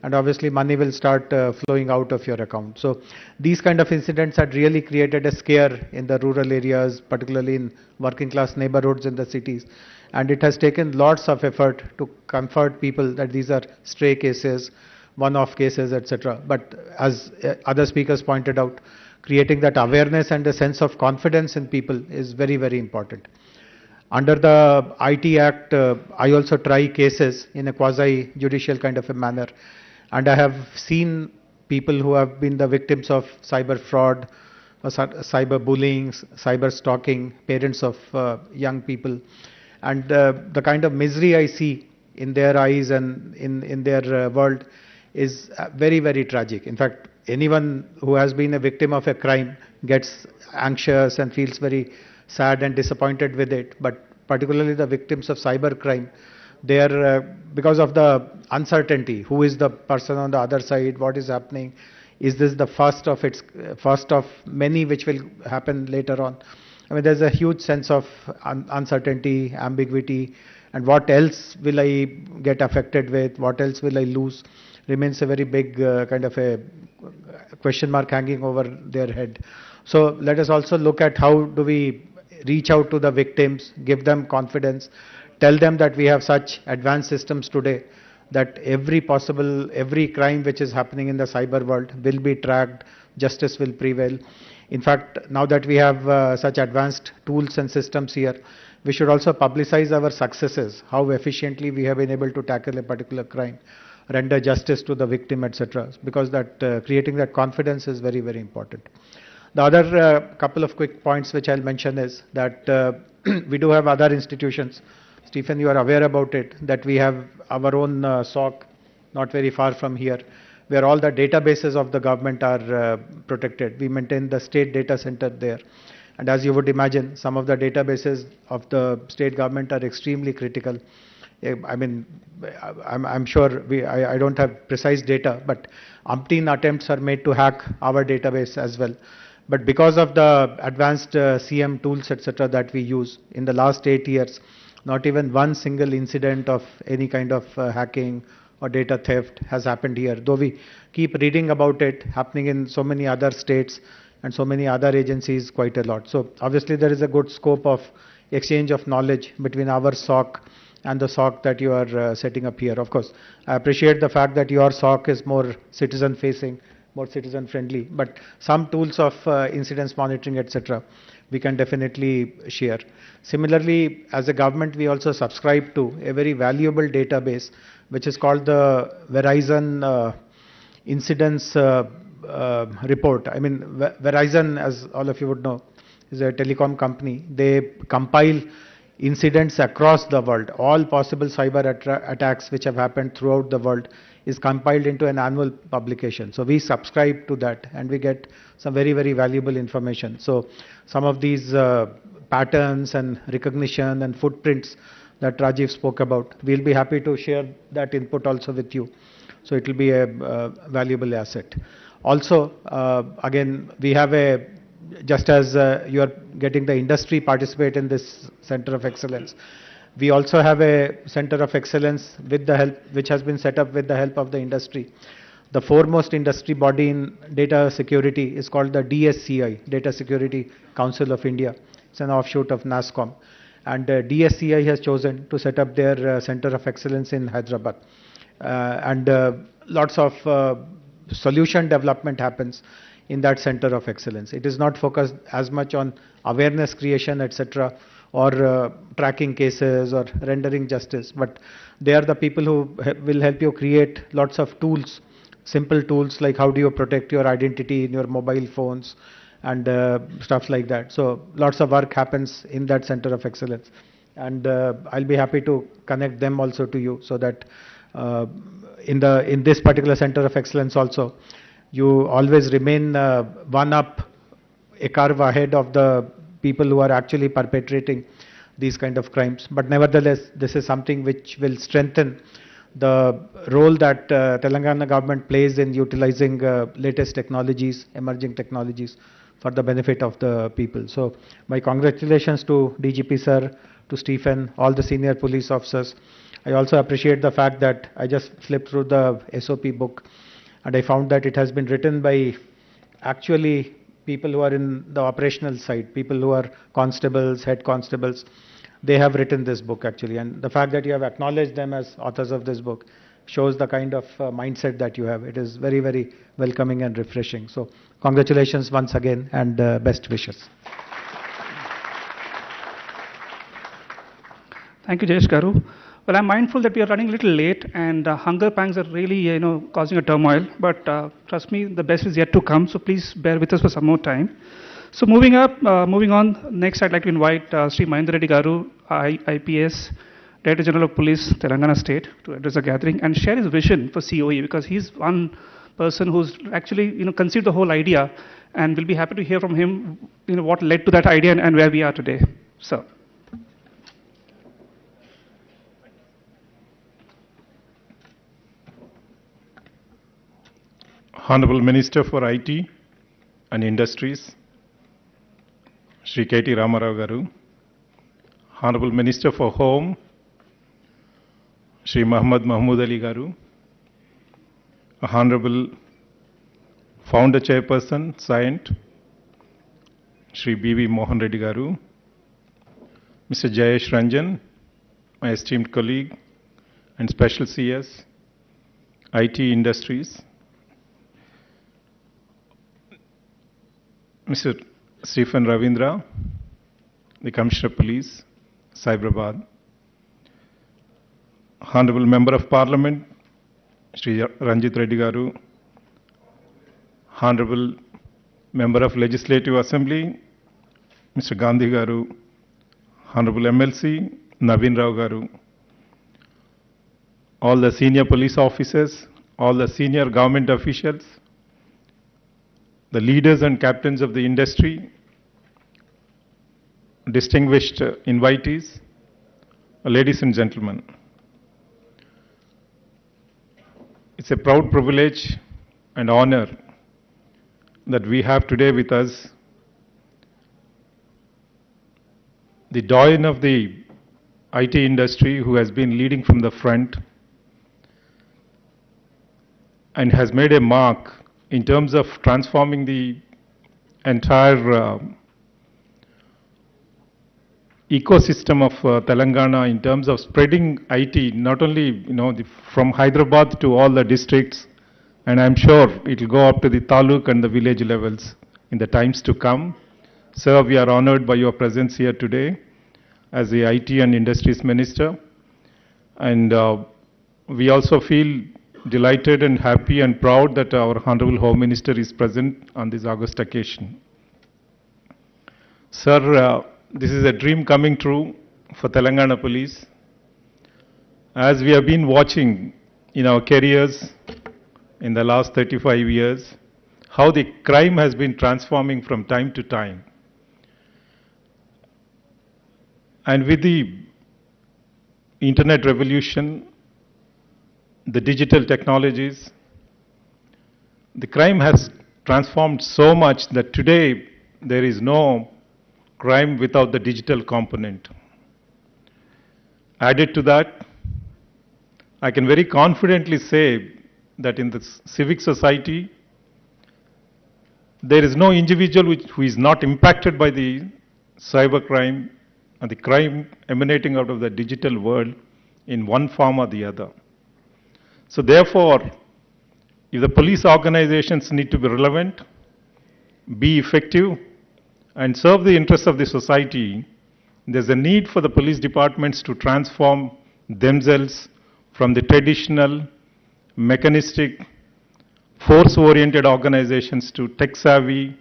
[SPEAKER 11] And obviously money will start flowing out of your account. So these kind of incidents had really created a scare in the rural areas, particularly in working class neighborhoods in the cities. And it has taken lots of effort to comfort people that these are stray cases, one-off cases, etc. But as other speakers pointed out, creating that awareness and a sense of confidence in people is very, very important. Under the IT Act, I also try cases in a quasi-judicial kind of a manner. And I have seen people who have been the victims of cyber fraud, cyber bullying, cyber stalking, parents of young people. And the kind of misery I see in their eyes and in their world is very, very tragic. In fact, anyone who has been a victim of a crime gets anxious and feels very sad and disappointed with it. But particularly the victims of cyber crime, because of the uncertainty, who is the person on the other side, what is happening, is this the first of many which will happen later on? I mean, there's a huge sense of uncertainty, ambiguity, and what else will I get affected with, what else will I lose, remains a very big kind of a question mark hanging over their head. So let us also look at how do we reach out to the victims, give them confidence, tell them that we have such advanced systems today that every crime which is happening in the cyber world will be tracked, justice will prevail. In fact, now that we have such advanced tools and systems here, we should also publicize our successes, how efficiently we have been able to tackle a particular crime, render justice to the victim, etc. Because that creating that confidence is very, very important. The other couple of quick points which I'll mention is that we do have other institutions. Stephen, you are aware about it, that we have our own SOC not very far from here, where all the databases of the government are protected. We maintain the state data center there. And as you would imagine, some of the databases of the state government are extremely critical. I mean, I'm sure I don't have precise data, but umpteen attempts are made to hack our database as well. But because of the advanced CM tools, etc., that we use in the last 8 years, not even one single incident of any kind of hacking or data theft has happened here. Though we keep reading about it happening in so many other states and so many other agencies quite a lot. So obviously there is a good scope of exchange of knowledge between our SOC and the SOC that you are setting up here. Of course, I appreciate the fact that your SOC is more citizen facing, more citizen friendly, but some tools of incidents monitoring, etc., we can definitely share. Similarly, as a government, we also subscribe to a very valuable database which is called the Verizon Incidents Report. I mean, Verizon, as all of you would know, is a telecom company. They compile incidents across the world. All possible cyber attacks which have happened throughout the world is compiled into an annual publication. So we subscribe to that and we get some very, very valuable information. So some of these patterns and recognition and footprints that Rajiv spoke about, we'll be happy to share that input also with you. So it will be a valuable asset. Also, again, we have just as you are getting the industry participate in this Center of Excellence, we also have a Center of Excellence with the help, which has been set up with the help of the industry. The foremost industry body in data security is called the DSCI, Data Security Council of India. It's an offshoot of NASSCOM. And DSCI has chosen to set up their Center of Excellence in Hyderabad. Lots of solution development happens in that Center of Excellence. It is not focused as much on awareness creation, etc., or tracking cases or rendering justice, but they are the people who will help you create lots of tools, simple tools like how do you protect your identity in your mobile phones and stuff like that. So lots of work happens in that Center of Excellence, and I'll be happy to connect them also to you, so that in this particular Center of Excellence also, you always remain one up, a curve ahead of the people who are actually perpetrating these kind of crimes. But nevertheless, this is something which will strengthen the role that Telangana government plays in utilizing latest technologies, emerging technologies for the benefit of the people. So my congratulations to DGP sir, to Stephen, all the senior police officers. I also appreciate the fact that I just flipped through the SOP book and I found that it has been written by actually people who are in the operational side, people who are constables, head constables. They have written this book actually, and the fact that you have acknowledged them as authors of this book shows the kind of mindset that you have. It is very, very welcoming and refreshing. So congratulations once again, and best wishes.
[SPEAKER 2] Thank you, Jayesh Garu. Well, I'm mindful that we are running a little late, and hunger pangs are really, causing a turmoil. But trust me, the best is yet to come. So please bear with us for some more time. So moving on. Next, I'd like to invite Sri Mahendra Reddy Garu, IPS, Director General of Police, Telangana State, to address the gathering and share his vision for COE, because he's one person who's actually, conceived the whole idea, and we'll be happy to hear from him, what led to that idea and where we are today. So.
[SPEAKER 12] Honorable Minister for IT and Industries, Shri K.T. Ramarao Garu, Honorable Minister for Home, Shri Muhammad Mahmood Ali Garu, Honorable Founder Chairperson, Scient, Shri B.V. Mohan Reddy Garu, Mr. Jayesh Ranjan, my esteemed colleague and Special CS, IT Industries, Mr. Stephen Ravindra, the Commissioner of Police, Cyberabad, Honorable Member of Parliament, Shri Ranjit Reddy Garu, Honorable Member of Legislative Assembly, Mr. Gandhi Garu, Honorable MLC, Naveen Rao Garu, all the senior police officers, all the senior government officials, the leaders and captains of the industry, distinguished invitees, ladies and gentlemen. It's a proud privilege and honor that we have today with us the doyen of the IT industry who has been leading from the front and has made a mark in terms of transforming the entire ecosystem of Telangana in terms of spreading IT, not only from Hyderabad to all the districts, and I'm sure it will go up to the taluk and the village levels in the times to come. Sir, we are honored by your presence here today as the IT and Industries Minister, and we also feel delighted and happy and proud that our Honorable Home Minister is present on this august occasion. Sir, this is a dream coming true for Telangana Police. As we have been watching in our careers in the last 35 years, how the crime has been transforming from time to time. And with the internet revolution, the digital technologies, the crime has transformed so much that today there is no crime without the digital component. Added to that, I can very confidently say that in the civic society, there is no individual who is not impacted by the cybercrime and the crime emanating out of the digital world in one form or the other. So therefore, if the police organizations need to be relevant, be effective, and serve the interests of the society, there's a need for the police departments to transform themselves from the traditional, mechanistic, force-oriented organizations to tech-savvy,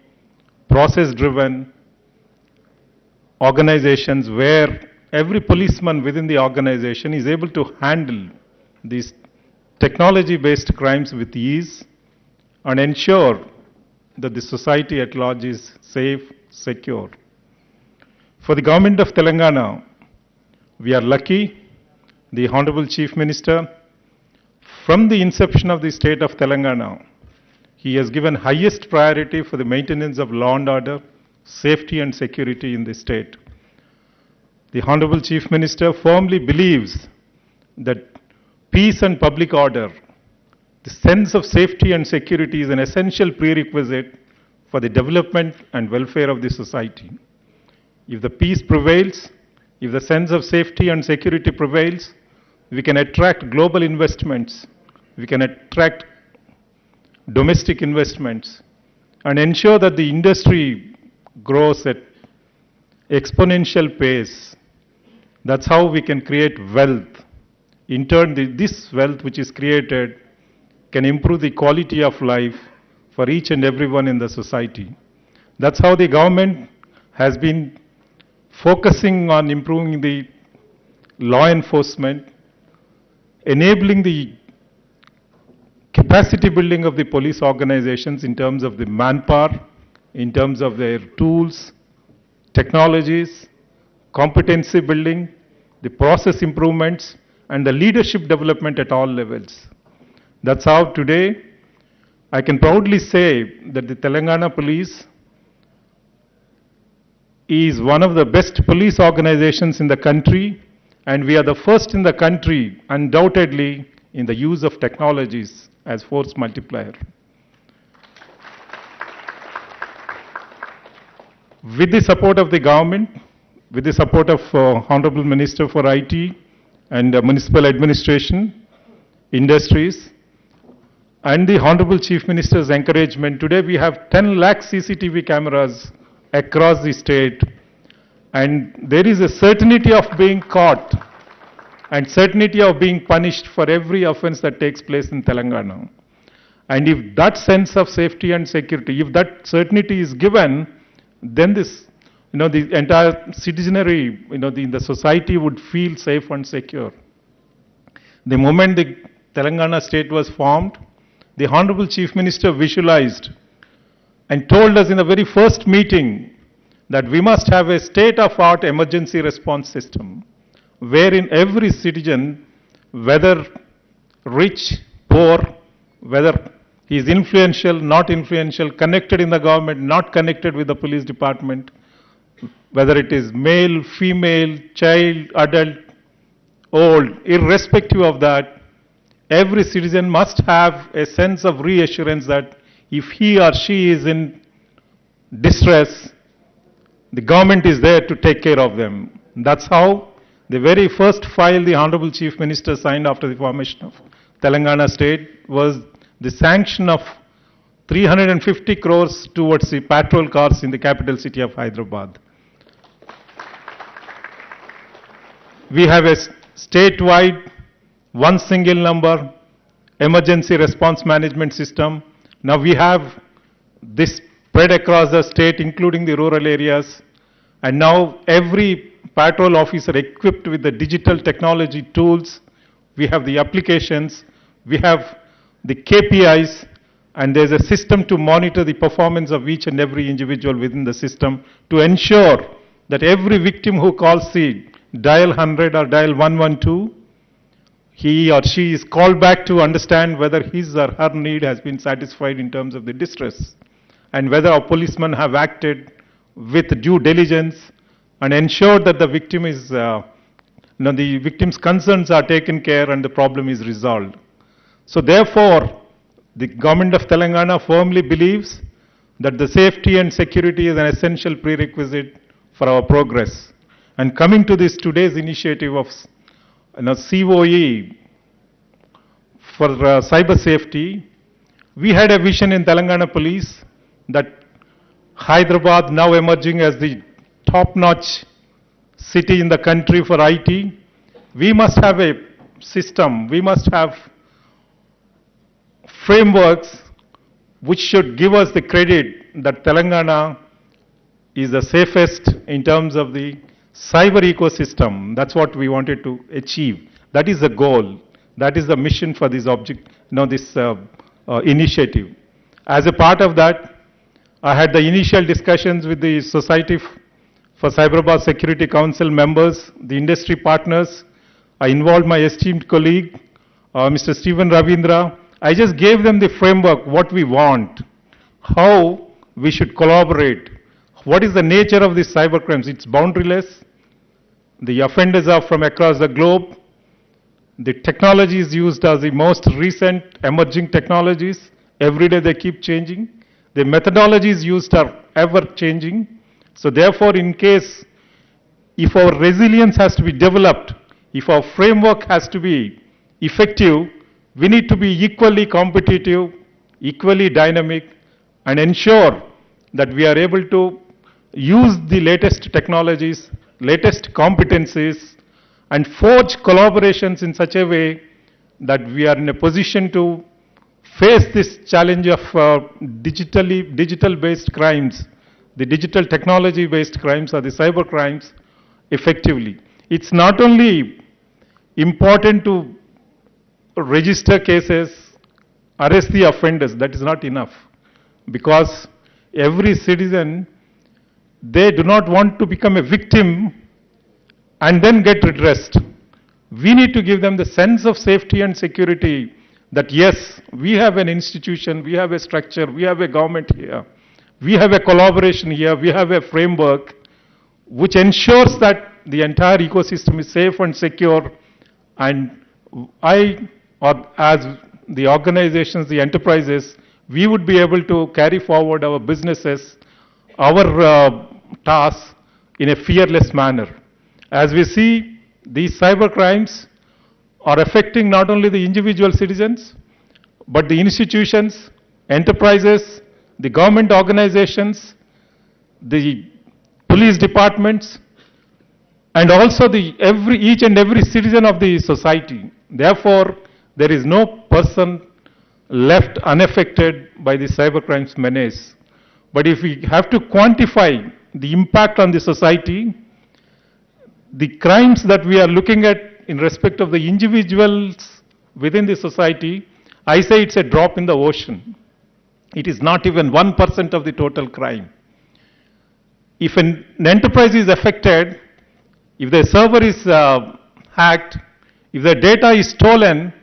[SPEAKER 12] process-driven organizations where every policeman within the organization is able to handle these technology-based crimes with ease and ensure that the society at large is safe, secure. For the government of Telangana, we are lucky, the Honorable Chief Minister, from the inception of the state of Telangana, he has given highest priority for the maintenance of law and order, safety and security in the state. The Honorable Chief Minister firmly believes that peace and public order, the sense of safety and security is an essential prerequisite for the development and welfare of the society. If the peace prevails, if the sense of safety and security prevails, we can attract global investments, we can attract domestic investments, and ensure that the industry grows at exponential pace. That's how we can create wealth. In turn, this wealth which is created can improve the quality of life for each and everyone in the society. That's how the government has been focusing on improving the law enforcement, enabling the capacity building of the police organizations in terms of the manpower, in terms of their tools, technologies, competency building, the process improvements, and the leadership development at all levels. That's how today I can proudly say that the Telangana Police is one of the best police organizations in the country, and we are the first in the country, undoubtedly, in the use of technologies as force multiplier. With the support of the government, with the support of Honorable Minister for IT and Municipal Administration, Industries, and the Honorable Chief Minister's encouragement, today we have 10 lakh CCTV cameras across the state, and there is a certainty of being caught and certainty of being punished for every offense that takes place in Telangana. And if that sense of safety and security, if that certainty is given, then this, the entire citizenry, in the society would feel safe and secure. The moment the Telangana state was formed, the Honorable Chief Minister visualized and told us in the very first meeting that we must have a state-of-art emergency response system, wherein every citizen, whether rich, poor, whether he is influential, not influential, connected in the government, not connected with the police department, whether it is male, female, child, adult, old, irrespective of that, every citizen must have a sense of reassurance that if he or she is in distress, the government is there to take care of them. That's how the very first file the Honorable Chief Minister signed after the formation of Telangana state was the sanction of 350 crores towards the patrol cars in the capital city of Hyderabad. We have a statewide, one single number, emergency response management system. Now we have this spread across the state, including the rural areas. And now every patrol officer equipped with the digital technology tools, we have the applications, we have the KPIs, and there's a system to monitor the performance of each and every individual within the system to ensure that every victim who calls the dial 100 or dial 112, he or she is called back to understand whether his or her need has been satisfied in terms of the distress, and whether our policemen have acted with due diligence and ensured that the victim is, the victim's concerns are taken care and the problem is resolved. So therefore, the government of Telangana firmly believes that the safety and security is an essential prerequisite for our progress. And coming to this today's initiative of COE for cyber safety, we had a vision in Telangana Police that Hyderabad, now emerging as the top-notch city in the country for IT, we must have a system, we must have frameworks which should give us the credit that Telangana is the safest in terms of the cyber ecosystem. That's what we wanted to achieve. That is the goal. That is the mission for this initiative. As a part of that, I had the initial discussions with the Society for Cyberabad Security Council members, the industry partners. I involved my esteemed colleague, Mr. Stephen Ravindra. I just gave them the framework, what we want, how we should collaborate, what is the nature of these cyber crimes. It's boundaryless. The offenders are from across the globe. The technologies used are the most recent emerging technologies. Every day they keep changing. The methodologies used are ever changing. So therefore, in case, if our resilience has to be developed, if our framework has to be effective, we need to be equally competitive, equally dynamic, and ensure that we are able to use the latest technologies, latest competencies, and forge collaborations in such a way that we are in a position to face this challenge of digital-based crimes, the digital technology-based crimes or the cyber crimes effectively. It's not only important to register cases, arrest the offenders, that is not enough. Because every citizen, they do not want to become a victim and then get redressed. We need to give them the sense of safety and security that yes, we have an institution, we have a structure, we have a government here, we have a collaboration here, we have a framework which ensures that the entire ecosystem is safe and secure. And as the organizations, the enterprises, we would be able to carry forward our businesses, our tasks in a fearless manner. As we see, these cyber crimes are affecting not only the individual citizens, but the institutions, enterprises, the government organizations, the police departments, and also each and every citizen of the society. Therefore, there is no person left unaffected by the cybercrimes menace. But if we have to quantify the impact on the society, the crimes that we are looking at in respect of the individuals within the society, I say it's a drop in the ocean. It is not even 1% of the total crime. If an enterprise is affected, if the server is hacked, if the data is stolen,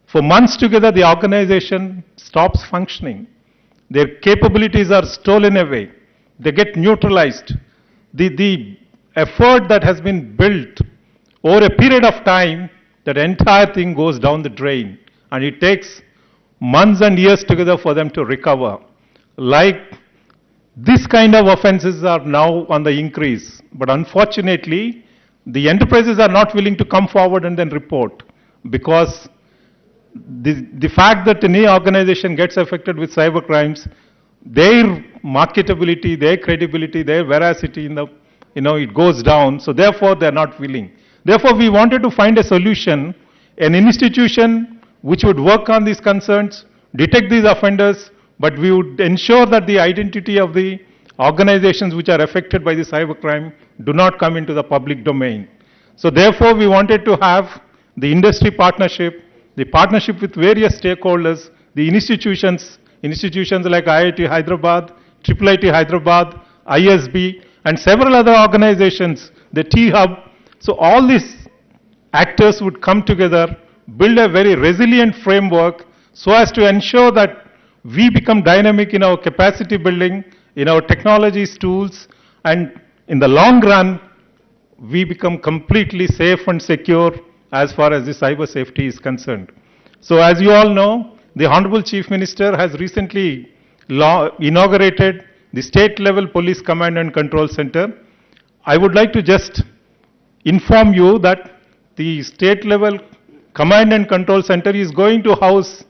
[SPEAKER 12] for months together the organization stops functioning. Their capabilities are stolen away. They get neutralized. The effort that has been built over a period of time, that entire thing goes down the drain. And it takes months and years together for them to recover. Like this kind of offenses are now on the increase. But unfortunately, the enterprises are not willing to come forward and then report, because the fact that any organization gets affected with cyber crimes, their marketability, their credibility, their veracity it goes down. So therefore, they are not willing. Therefore, we wanted to find a solution, an institution which would work on these concerns, detect these offenders, but we would ensure that the identity of the organizations which are affected by the cybercrime do not come into the public domain. So therefore, we wanted to have the industry partnership, the partnership with various stakeholders, the institutions like IIT Hyderabad, IIIT Hyderabad, ISB, and several other organizations, the T-Hub. So all these actors would come together, build a very resilient framework so as to ensure that we become dynamic in our capacity building, in our technologies, tools, and in the long run, we become completely safe and secure as far as the cyber safety is concerned. So as you all know, the Honorable Chief Minister has recently inaugurated the State Level Police Command and Control Center. I would like to just inform you that the State Level Command and Control Center is going to house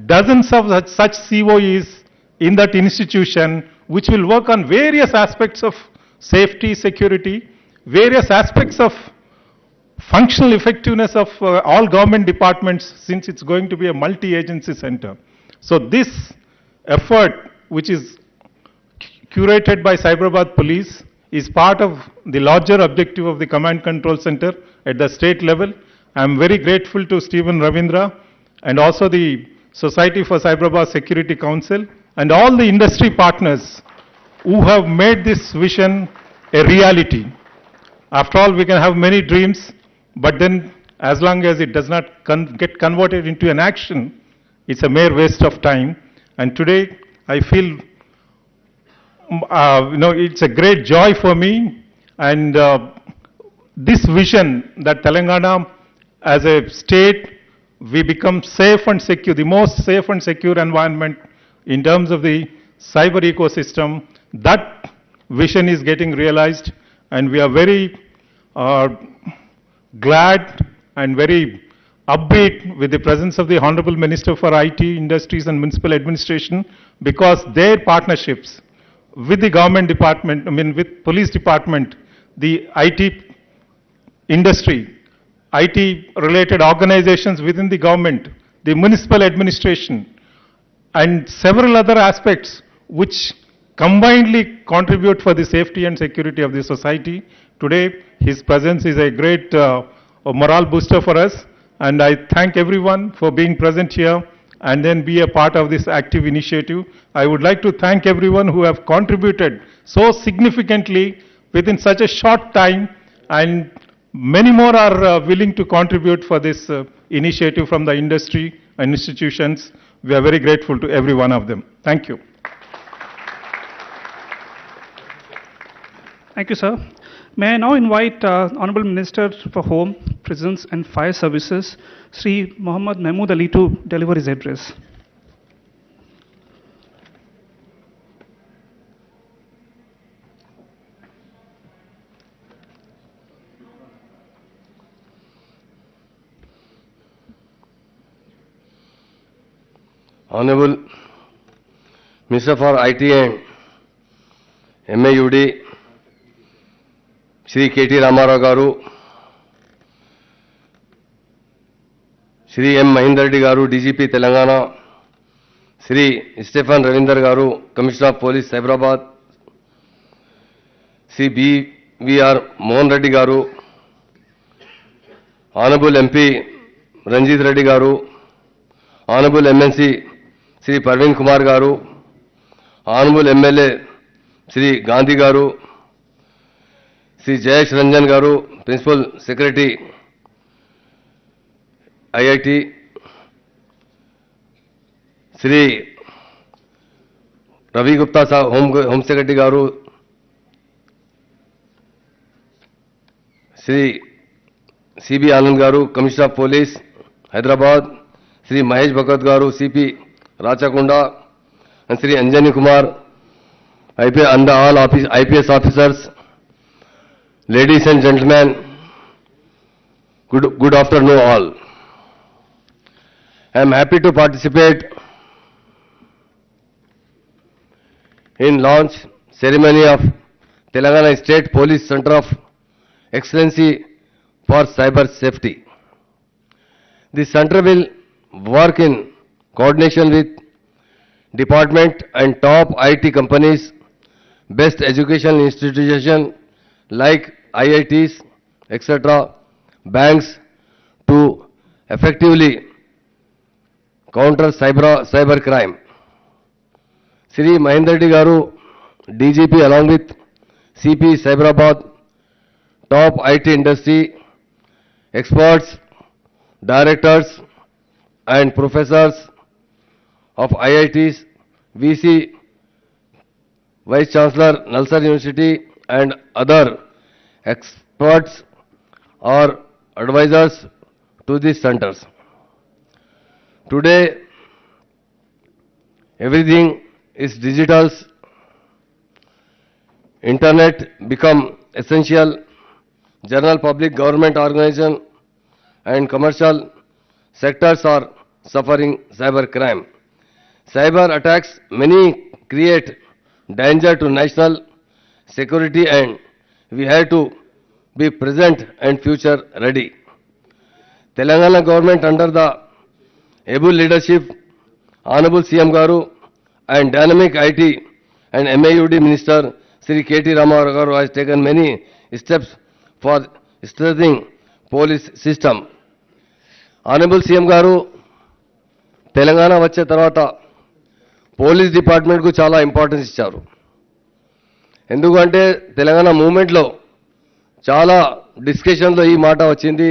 [SPEAKER 12] dozens of such COEs in that institution, which will work on various aspects of safety, security, various aspects of functional effectiveness of all government departments, since it's going to be a multi-agency center. So this effort, which is curated by Cyberabad Police, is part of the larger objective of the Command Control Center at the state level. I'm very grateful to Stephen Ravindra and also the Society for Cyberabad Security Council and all the industry partners who have made this vision a reality. After all, we can have many dreams, but then as long as it does not get converted into an action, it's a mere waste of time. And today, I feel, it's a great joy for me. And this vision that Telangana, as a state, we become safe and secure, the most safe and secure environment in terms of the cyber ecosystem, that vision is getting realized. And we are very glad and very upbeat with the presence of the Honorable Minister for IT, Industries and Municipal Administration, because their partnerships with the government department, with police department, the IT industry, IT-related organizations within the government, the municipal administration, and several other aspects which combinedly contribute for the safety and security of the society. Today, his presence is a great morale booster for us, and I thank everyone for being present here and then be a part of this active initiative. I would like to thank everyone who have contributed so significantly within such a short time, and many more are willing to contribute for this initiative from the industry institutions. We are very grateful to every one of them. Thank you.
[SPEAKER 2] Thank you, sir. May I now invite Honorable Minister for Home, Prisons and Fire Services, Sri Muhammad Mahmood Ali, to deliver his address.
[SPEAKER 13] Honorable Minister for IT and MAUD, Shri K.T. Ramarao Garu, Shri M. Mahinder Reddy Garu, DGP Telangana, Shri Stephen Ravindra Garu, Commissioner of Police, Hyderabad, Shri B.V.R. Mohan Reddy Garu, Honorable MP Ranjit Reddy Garu, Honorable MNC Shri Parveen Kumar Garu, Honorable MLA Shri Gandhi Garu, Shri Jayesh Ranjan Garu, Principal Secretary IIT, Shri Ravi Gupta Sahab, Home Secretary Garu, Shri C.B. Anand Garu, Commissioner of Police, Hyderabad, Shri Mahesh Bhagat Garu, CP Rachakunda, and Shri Anjani Kumar, and all IPS officers, ladies and gentlemen, good afternoon all. I am happy to participate in launch ceremony of Telangana State Police Center of Excellency for Cyber Safety. The center will work in coordination with department and top IT companies, best educational institutions like IITs, etc., banks, to effectively counter cyber crime. Shri Mahinder Reddy Garu, DGP, along with CP Cyberabad, top IT industry experts, directors and professors of IITs, VC, Vice Chancellor, Nalsar University, and other experts or advisors to these centers. Today, everything is digital. Internet become essential. General public, government organization and commercial sectors are suffering cyber crime. Cyber attacks many create danger to national security, and we have to be present and future ready. Telangana government, under the able leadership Honorable CM Garu and dynamic IT and MAUD Minister Shri K.T. Ramarao Garu, has taken many steps for strengthening police system. Honorable CM Garu, Telangana వచ్చే తర్వాత police డిపార్ట్మెంట్కు చాలా importance ఇచ్చారు. ఎందుకంటే తెలంగాణ మూవ్మెంట్లో చాలా డిస్కషన్లో ఈ మాట వచ్చింది.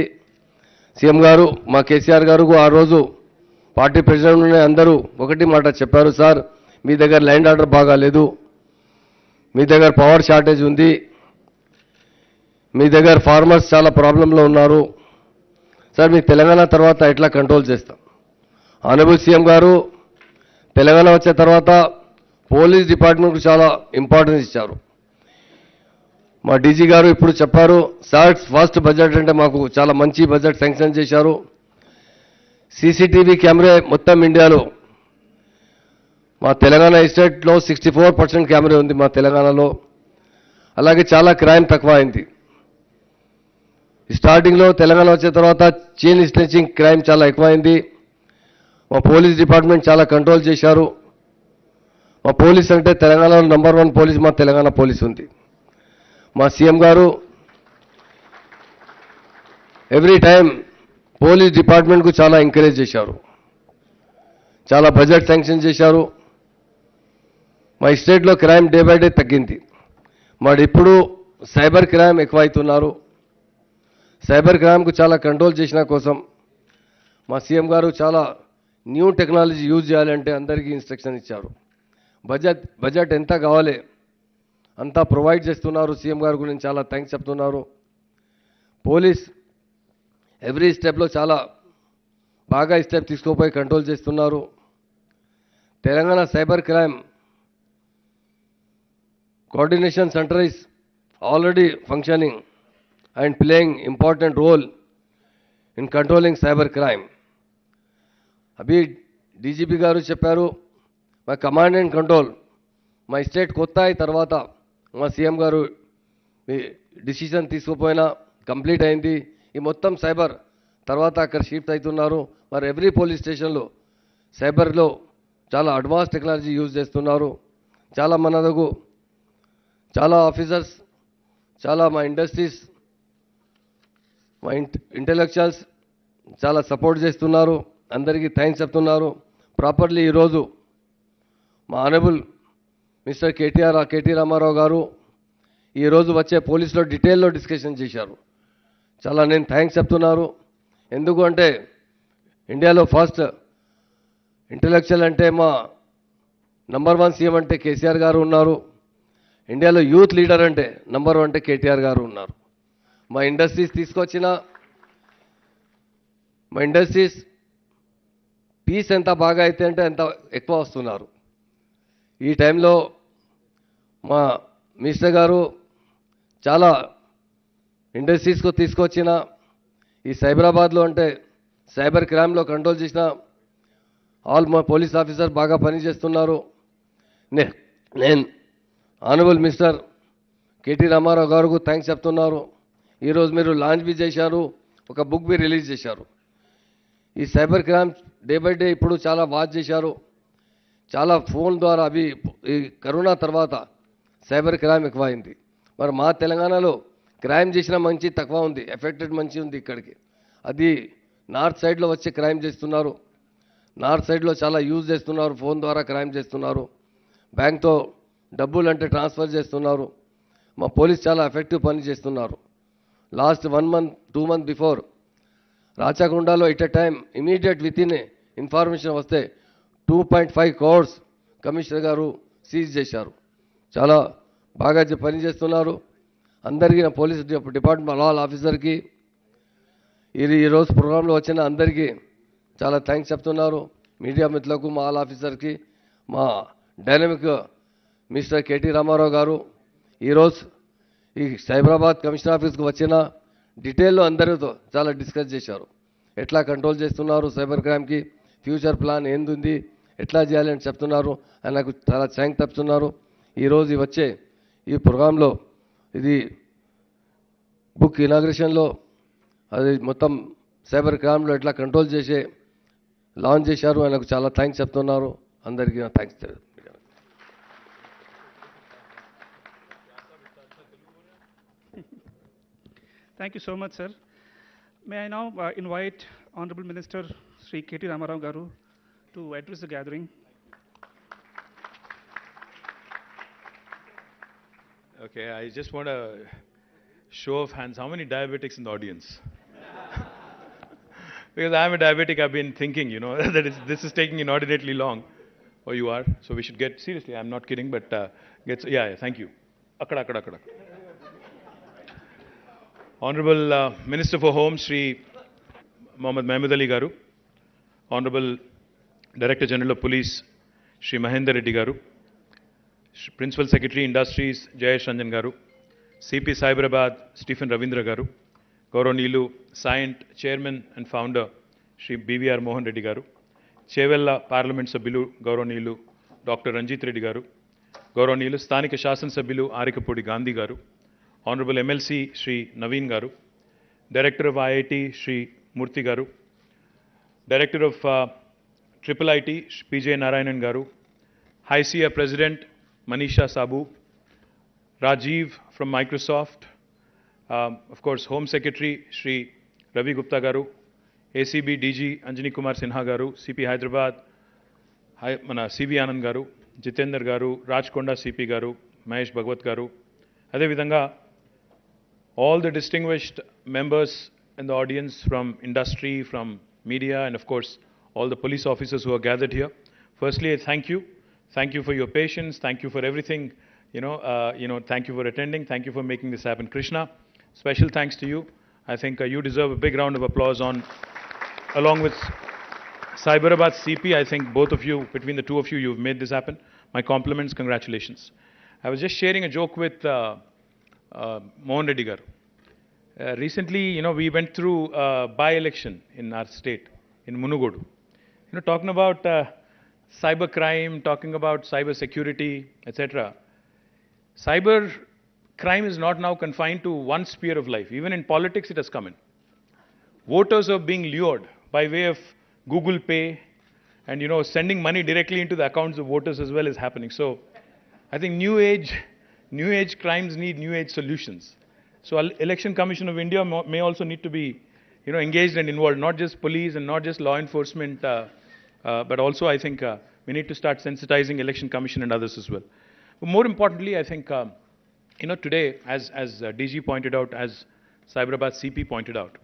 [SPEAKER 13] సీఎం గారు, మా కేసీఆర్ గారు ఆ రోజు పార్టీ ప్రెసిడెంట్ అందరూ ఒకటి మాట చెప్పారు, సార్ మీ దగ్గర ల్యాండ్ ఆర్డర్ బాగాలేదు, మీ దగ్గర పవర్ షార్టేజ్ ఉంది, మీ దగ్గర ఫార్మర్స్ చాలా ప్రాబ్లంలో ఉన్నారు, సార్ మీ తెలంగాణ తర్వాత ఎట్లా కంట్రోల్ చేస్తాం. ఆనరబుల్ సీఎం గారు తెలంగాణ వచ్చే తర్వాత పోలీస్ డిపార్ట్మెంట్కు చాలా ఇంపార్టెన్స్ ఇచ్చారు. మా డీజీ గారు ఇప్పుడు చెప్పారు, సార్ ఫస్ట్ బడ్జెట్ అంటే మాకు చాలా మంచి బడ్జెట్ శాంక్షన్ చేశారు. సీసీటీవీ కెమెరా మొత్తం ఇండియాలో మా తెలంగాణ స్టేట్లో 64% కెమెరా ఉంది మా తెలంగాణలో. అలాగే చాలా క్రైమ్ తక్కువ అయింది. స్టార్టింగ్లో తెలంగాణ వచ్చిన తర్వాత చైన్ స్నాచింగ్ క్రైమ్ చాలా ఎక్కువైంది. మా పోలీస్ డిపార్ట్మెంట్ చాలా కంట్రోల్ చేశారు. మా పోలీస్ అంటే తెలంగాణలో నంబర్ 1 పోలీస్ మా తెలంగాణ పోలీస్ ఉంది. మా సీఎం గారు ఎవ్రీ టైం పోలీస్ డిపార్ట్మెంట్కు చాలా ఎంకరేజ్ చేశారు, చాలా బడ్జెట్ శాంక్షన్ చేశారు. మా స్టేట్లో క్రైమ్ డే బై డే తగ్గింది. మరి ఇప్పుడు సైబర్ క్రైమ్ ఎక్కువైతున్నారు. సైబర్ క్రైమ్కు చాలా కంట్రోల్ చేసిన కోసం మా సీఎం గారు చాలా న్యూ టెక్నాలజీ యూజ్ చేయాలంటే అందరికీ ఇన్స్ట్రక్షన్ ఇచ్చారు. బడ్జెట్ ఎంత కావాలి అంతా ప్రొవైడ్ చేస్తున్నారు. సీఎం గారు గురించి చాలా థ్యాంక్స్ చెప్తున్నారు. పోలీస్ ఎవ్రీ స్టెప్లో చాలా బాగా స్టెప్ తీసుకోపోయి కంట్రోల్ చేస్తున్నారు. Telangana cyber crime coordination centre is already functioning and playing important role in controlling cyber crime. Abhi DGP గారు చెప్పారు, మా కమాండ్ అండ్ కంట్రోల్ మా స్టేట్ కొత్త అయిన తర్వాత మా సీఎం గారు డిసిషన్ తీసుకుపోయినా కంప్లీట్ అయింది. ఈ మొత్తం సైబర్ తర్వాత అక్కడ షిఫ్ట్ అవుతున్నారు. మరి ఎవ్రీ పోలీస్ స్టేషన్లో సైబర్లో చాలా అడ్వాన్స్ టెక్నాలజీ యూజ్ చేస్తున్నారు. చాలా మనకు చాలా ఆఫీసర్స్, చాలా మా ఇండస్ట్రీస్, మా ఇంటెలెక్చువల్స్ చాలా సపోర్ట్ చేస్తున్నారు. అందరికీ థ్యాంక్స్ చెప్తున్నారు. ప్రాపర్లీ ఈరోజు మా ఆనరబుల్ మిస్టర్ కేటీ రామారావు గారు ఈరోజు వచ్చే పోలీసులో డీటెయిల్లో డిస్కషన్ చేశారు. చాలా నేను థ్యాంక్స్ చెప్తున్నారు. ఎందుకు అంటే ఇండియాలో ఫస్ట్ ఇంటెలెక్చువల్ అంటే మా నంబర్ 1 సీఎం అంటే కేసీఆర్ గారు ఉన్నారు. ఇండియాలో యూత్ లీడర్ అంటే నంబర్ 1 అంటే కేటీఆర్ గారు ఉన్నారు. మా ఇండస్ట్రీస్ తీసుకొచ్చిన మా ఇండస్ట్రీస్ పీస్ ఎంత బాగా అయితే అంటే అంత ఎక్కువ వస్తున్నారు. ఈ టైంలో మా మినిస్టర్ గారు చాలా ఇండస్ట్రీస్కు తీసుకొచ్చిన ఈ సైబరాబాద్లో అంటే సైబర్ క్రైమ్లో కంట్రోల్ చేసిన ఆల్ మా పోలీస్ ఆఫీసర్ బాగా పనిచేస్తున్నారు. నేను ఆనరబుల్ మిస్టర్ కేటీ రామారావు గారికి థ్యాంక్స్ చెప్తున్నారు. ఈరోజు మీరు లాంచ్ బి చేశారు, ఒక బుక్ బి రిలీజ్ చేశారు. ఈ cyber crime day by day ఇప్పుడు చాలా వాచ్ చేశారు. చాలా ఫోన్ ద్వారా అవి ఈ కరోనా తర్వాత సైబర్ క్రైమ్ ఎక్కువైంది. మరి మా తెలంగాణలో క్రైమ్ చేసిన మంచి తక్కువ ఉంది, ఎఫెక్టెడ్ మంచి ఉంది. ఇక్కడికి అది నార్త్ సైడ్లో వచ్చి క్రైమ్ చేస్తున్నారు. నార్త్ సైడ్లో చాలా యూజ్ చేస్తున్నారు, ఫోన్ ద్వారా క్రైమ్ చేస్తున్నారు. బ్యాంక్తో డబ్బులు అంటే ట్రాన్స్ఫర్ చేస్తున్నారు. మా పోలీస్ చాలా ఎఫెక్టివ్ పని చేస్తున్నారు. లాస్ట్ 1 month 2 months బిఫోర్ రాచకొండలో at a time immediate with in information వస్తే 2.5 crores కమిషనర్ గారు సీజ్ చేశారు. చాలా బాగా పని చేస్తున్నారు. అందరికీ నా పోలీస్ డిపార్ట్మెంట్ ఆల్ ఆఫీసర్కి ఈరోజు ప్రోగ్రాంలో వచ్చిన అందరికీ చాలా థ్యాంక్స్ చెప్తున్నారు. మీడియా మిత్రులకు, మా ఆల్ ఆఫీసర్కి, మా డైనమిక్ మిస్టర్ కేటీ రామారావు గారు ఈరోజు ఈ సైబరాబాద్ కమిషనర్ ఆఫీస్కి వచ్చిన డీటెయిల్లో అందరితో చాలా డిస్కస్ చేశారు. ఎట్లా కంట్రోల్ చేస్తున్నారు సైబర్ క్రైమ్కి, ఫ్యూచర్ ప్లాన్ ఏంది, ఎట్లా చేయాలని చెప్తున్నారు. అని నాకు చాలా థ్యాంక్స్ చెప్తున్నారు. ఈరోజు వచ్చే ఈ ప్రోగ్రాంలో ఇది బుక్ ఇనాగ్రేషన్లో అది మొత్తం సైబర్ క్రైమ్లో ఎట్లా కంట్రోల్ చేసే లాంచ్ చేశారు. అని నాకు చాలా థ్యాంక్స్ చెప్తున్నారు. అందరికీ నా thanks.
[SPEAKER 2] Thank you so much, sir. May I now invite Honorable Minister Sri K.T. Ramarao Garu to address the gathering.
[SPEAKER 14] Okay, I just want a show of hands. How many diabetics in the audience? Because I'm a diabetic, I've been thinking, that this is taking inordinately long. Oh, you are? So we should get, seriously, I'm not kidding, but yeah, thank you. Akkada. Honorable Minister for Home, Shri Mohammad Mahmood Ali Garu, Honorable Director General of Police, Shri Mahendra Reddy Garu, Principal Secretary Industries, Jayesh Ranjan Garu, CP Cyberabad, Stephen Ravindra Garu, Gauranilu, Scient Chairman and Founder, Shri BVR Mohan Reddy Garu, Chevella Parliament Sabbilu, Gauranilu, Dr. Ranjit Reddy Garu, Gauranilu, Sthanika Shasan Sabbilu, Arikapudi Gandhi Garu, Honorable MLC Shri Naveen Garu, Director of IIT Shri Murthy Garu, Director of Triple IT PJ Narayanan Garu, High SIA President Manisha Sabu, Rajiv from Microsoft, of course Home Secretary Shri Ravi Gupta Garu, ACB DG Anjani Kumar Sinha Garu, CP Hyderabad CV Anand Garu, Jitendra Garu, Rajkonda CP Garu, Mahesh Bhagwat Garu, Ade vidhanga all the distinguished members in the audience from industry, from media, and of course, all the police officers who are gathered here. Firstly, I thank you. Thank you for your patience. Thank you for everything. Thank you for attending. Thank you for making this happen. Krishna, special thanks to you. I think you deserve a big round of applause along with Cyberabad CP. I think both of you, between the two of you, you've made this happen. My compliments, congratulations. I was just sharing a joke with Mohan Reddy garu. Recently, we went through a by-election in our state, in Munugodu. Talking about cyber crime, talking about cyber security, etc. Cyber crime is not now confined to one sphere of life. Even in politics, it has come in. Voters are being lured by way of Google Pay and, sending money directly into the accounts of voters as well is happening. So I think new age crimes need new age solutions. So Election Commission of India may also need to be, engaged and involved, not just police and not just law enforcement, but also I think we need to start sensitizing Election Commission and others as well. But more importantly, I think, today, as DG pointed out, as Cyberabad CP pointed out,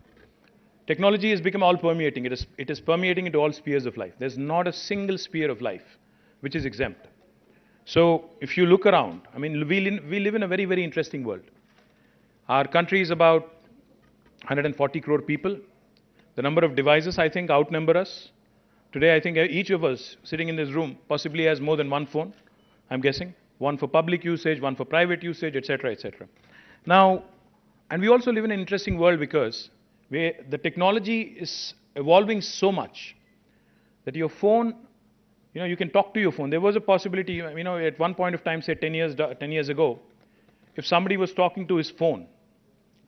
[SPEAKER 14] technology has become all permeating. It is permeating into all spheres of life. There's not a single sphere of life which is exempt. So if you look around, we live in a very, very interesting world. Our country is about 140 crore people. The number of devices, I think, outnumber us. Today, I think each of us sitting in this room possibly has more than one phone, I'm guessing. One for public usage, one for private usage, etc., etc. Now, and we also live in an interesting world because the technology is evolving so much that your phone, you can talk to your phone. There was a possibility, at one point of time, say 10 years ago, if somebody was talking to his phone,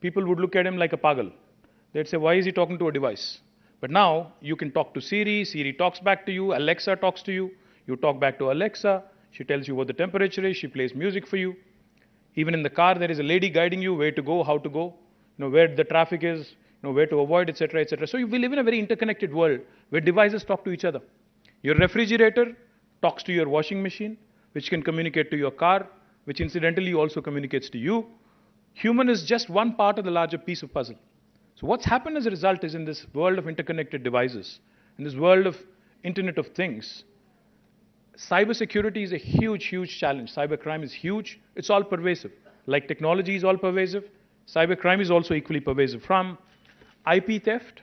[SPEAKER 14] people would look at him like a pagal. They'd say, why is he talking to a device? But now, you can talk to Siri, Siri talks back to you, Alexa talks to you, you talk back to Alexa, she tells you what the temperature is, she plays music for you. Even in the car, there is a lady guiding you where to go, how to go, where the traffic is, where to avoid, etc., etc. So we live in a very interconnected world where devices talk to each other. Your refrigerator talks to your washing machine, which can communicate to your car, which incidentally also communicates to you. Human is just one part of the larger piece of puzzle. So what's happened as a result is in this world of interconnected devices, in this world of Internet of Things, cybersecurity is a huge, huge challenge. Cybercrime is huge. It's all pervasive. Like technology is all pervasive, cybercrime is also equally pervasive. From IP theft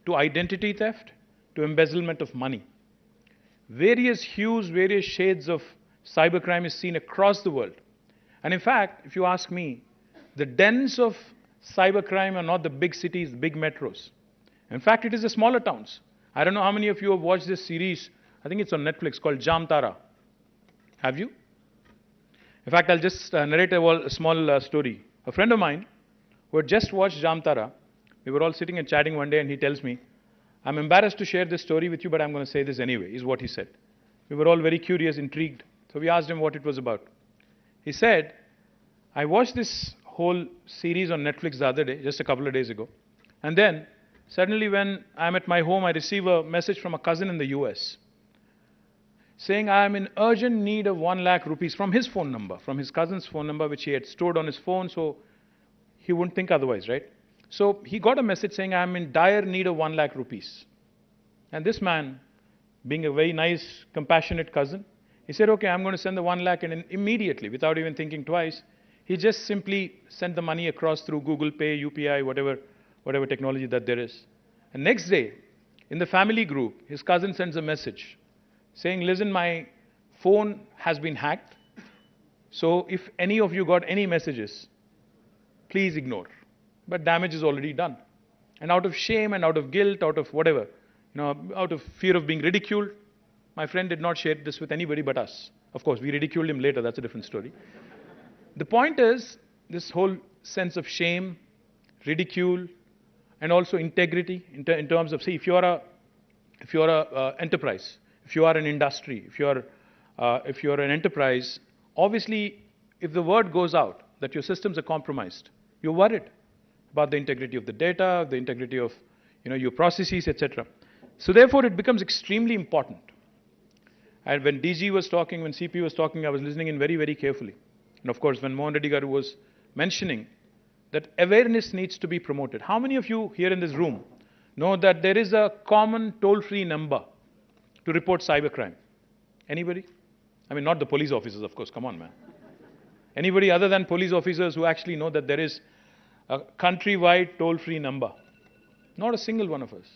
[SPEAKER 14] to identity theft to embezzlement of money. Various hues, various shades of cybercrime is seen across the world. And in fact, if you ask me, the dens of cybercrime are not the big cities, the big metros. In fact, it is the smaller towns. I don't know how many of you have watched this series. I think it's on Netflix called Jamtara. Have you? In fact, I'll just narrate a small story. A friend of mine who had just watched Jamtara, we were all sitting and chatting one day and he tells me, I'm embarrassed to share this story with you, but I'm going to say this anyway, is what he said. We were all very curious, intrigued. So we asked him what it was about. He said, I watched this whole series on Netflix the other day, just a couple of days ago. And then, suddenly when I'm at my home, I receive a message from a cousin in the US saying I am in urgent need of 1 lakh rupees from his phone number, from his cousin's phone number, which he had stored on his phone, so he wouldn't think otherwise, right? So he got a message saying I am in dire need of 1 lakh rupees. And this man, being a very nice, compassionate cousin, he said, okay, I'm going to send the 1 lakh, and immediately, without even thinking twice, he just simply sent the money across through Google Pay, UPI, whatever technology that there is. And next day, in the family group, his cousin sends a message saying, listen, my phone has been hacked, so if any of you got any messages, please ignore. But damage is already done. And out of shame and out of guilt, out of whatever, out of fear of being ridiculed, my friend did not share this with anybody but us. Of course, we ridiculed him later, that's a different story. The point is, this whole sense of shame, ridicule, and also integrity in terms of, see, if you're a enterprise, if you are an industry, if you're an enterprise, obviously, if the word goes out that your systems are compromised, you're worried about the integrity of the data, the integrity of your processes, etc. So therefore, it becomes extremely important. And when DG was talking, when CP was talking, I was listening in very, very carefully. And of course, when Mohan Reddy garu was mentioning that awareness needs to be promoted. How many of you here in this room know that there is a common toll-free number to report cybercrime? Anybody? I mean, not the police officers, of course. Come on, man. Anybody other than police officers who actually know that there is a countrywide toll-free number? Not a single one of us.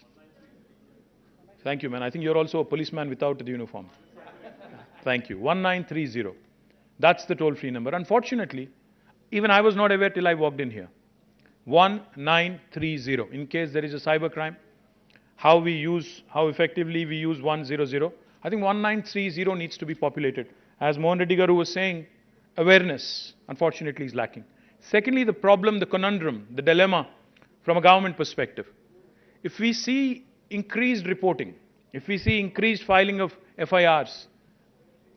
[SPEAKER 14] Thank you, man. I think you're also a policeman without the uniform. Thank you. 1930. That's the toll-free number. Unfortunately, even I was not aware till I walked in here. 1930. In case there is a cybercrime, how effectively we use 100. I think 1930 needs to be populated. As Mohan Reddy Garu was saying, awareness, unfortunately, is lacking. Secondly, the problem, the conundrum, the dilemma from a government perspective. If we see increased reporting, if we see increased filing of FIRs,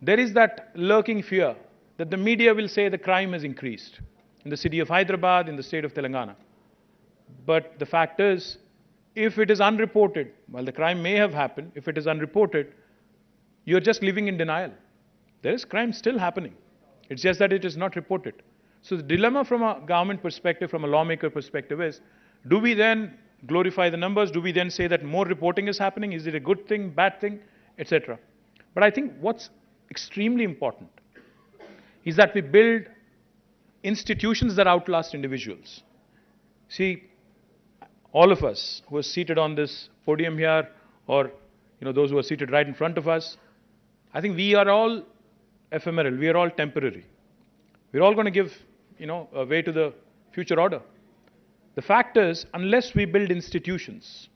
[SPEAKER 14] there is that lurking fear that the media will say the crime has increased in the city of Hyderabad, in the state of Telangana. But the fact is, if it is unreported, while the crime may have happened, if it is unreported, you're just living in denial. There is crime still happening. It's just that it is not reported. So the dilemma from a government perspective, from a lawmaker perspective is, do we then glorify the numbers? Do we then say that more reporting is happening? Is it a good thing, bad thing, etc.? But I think what's extremely important is that we build institutions that outlast individuals. See, all of us who are seated on this podium here, or those who are seated right in front of us, I think we are all ephemeral, we are all temporary. We're all going to give, a way to the future order. The fact is, unless we build institutions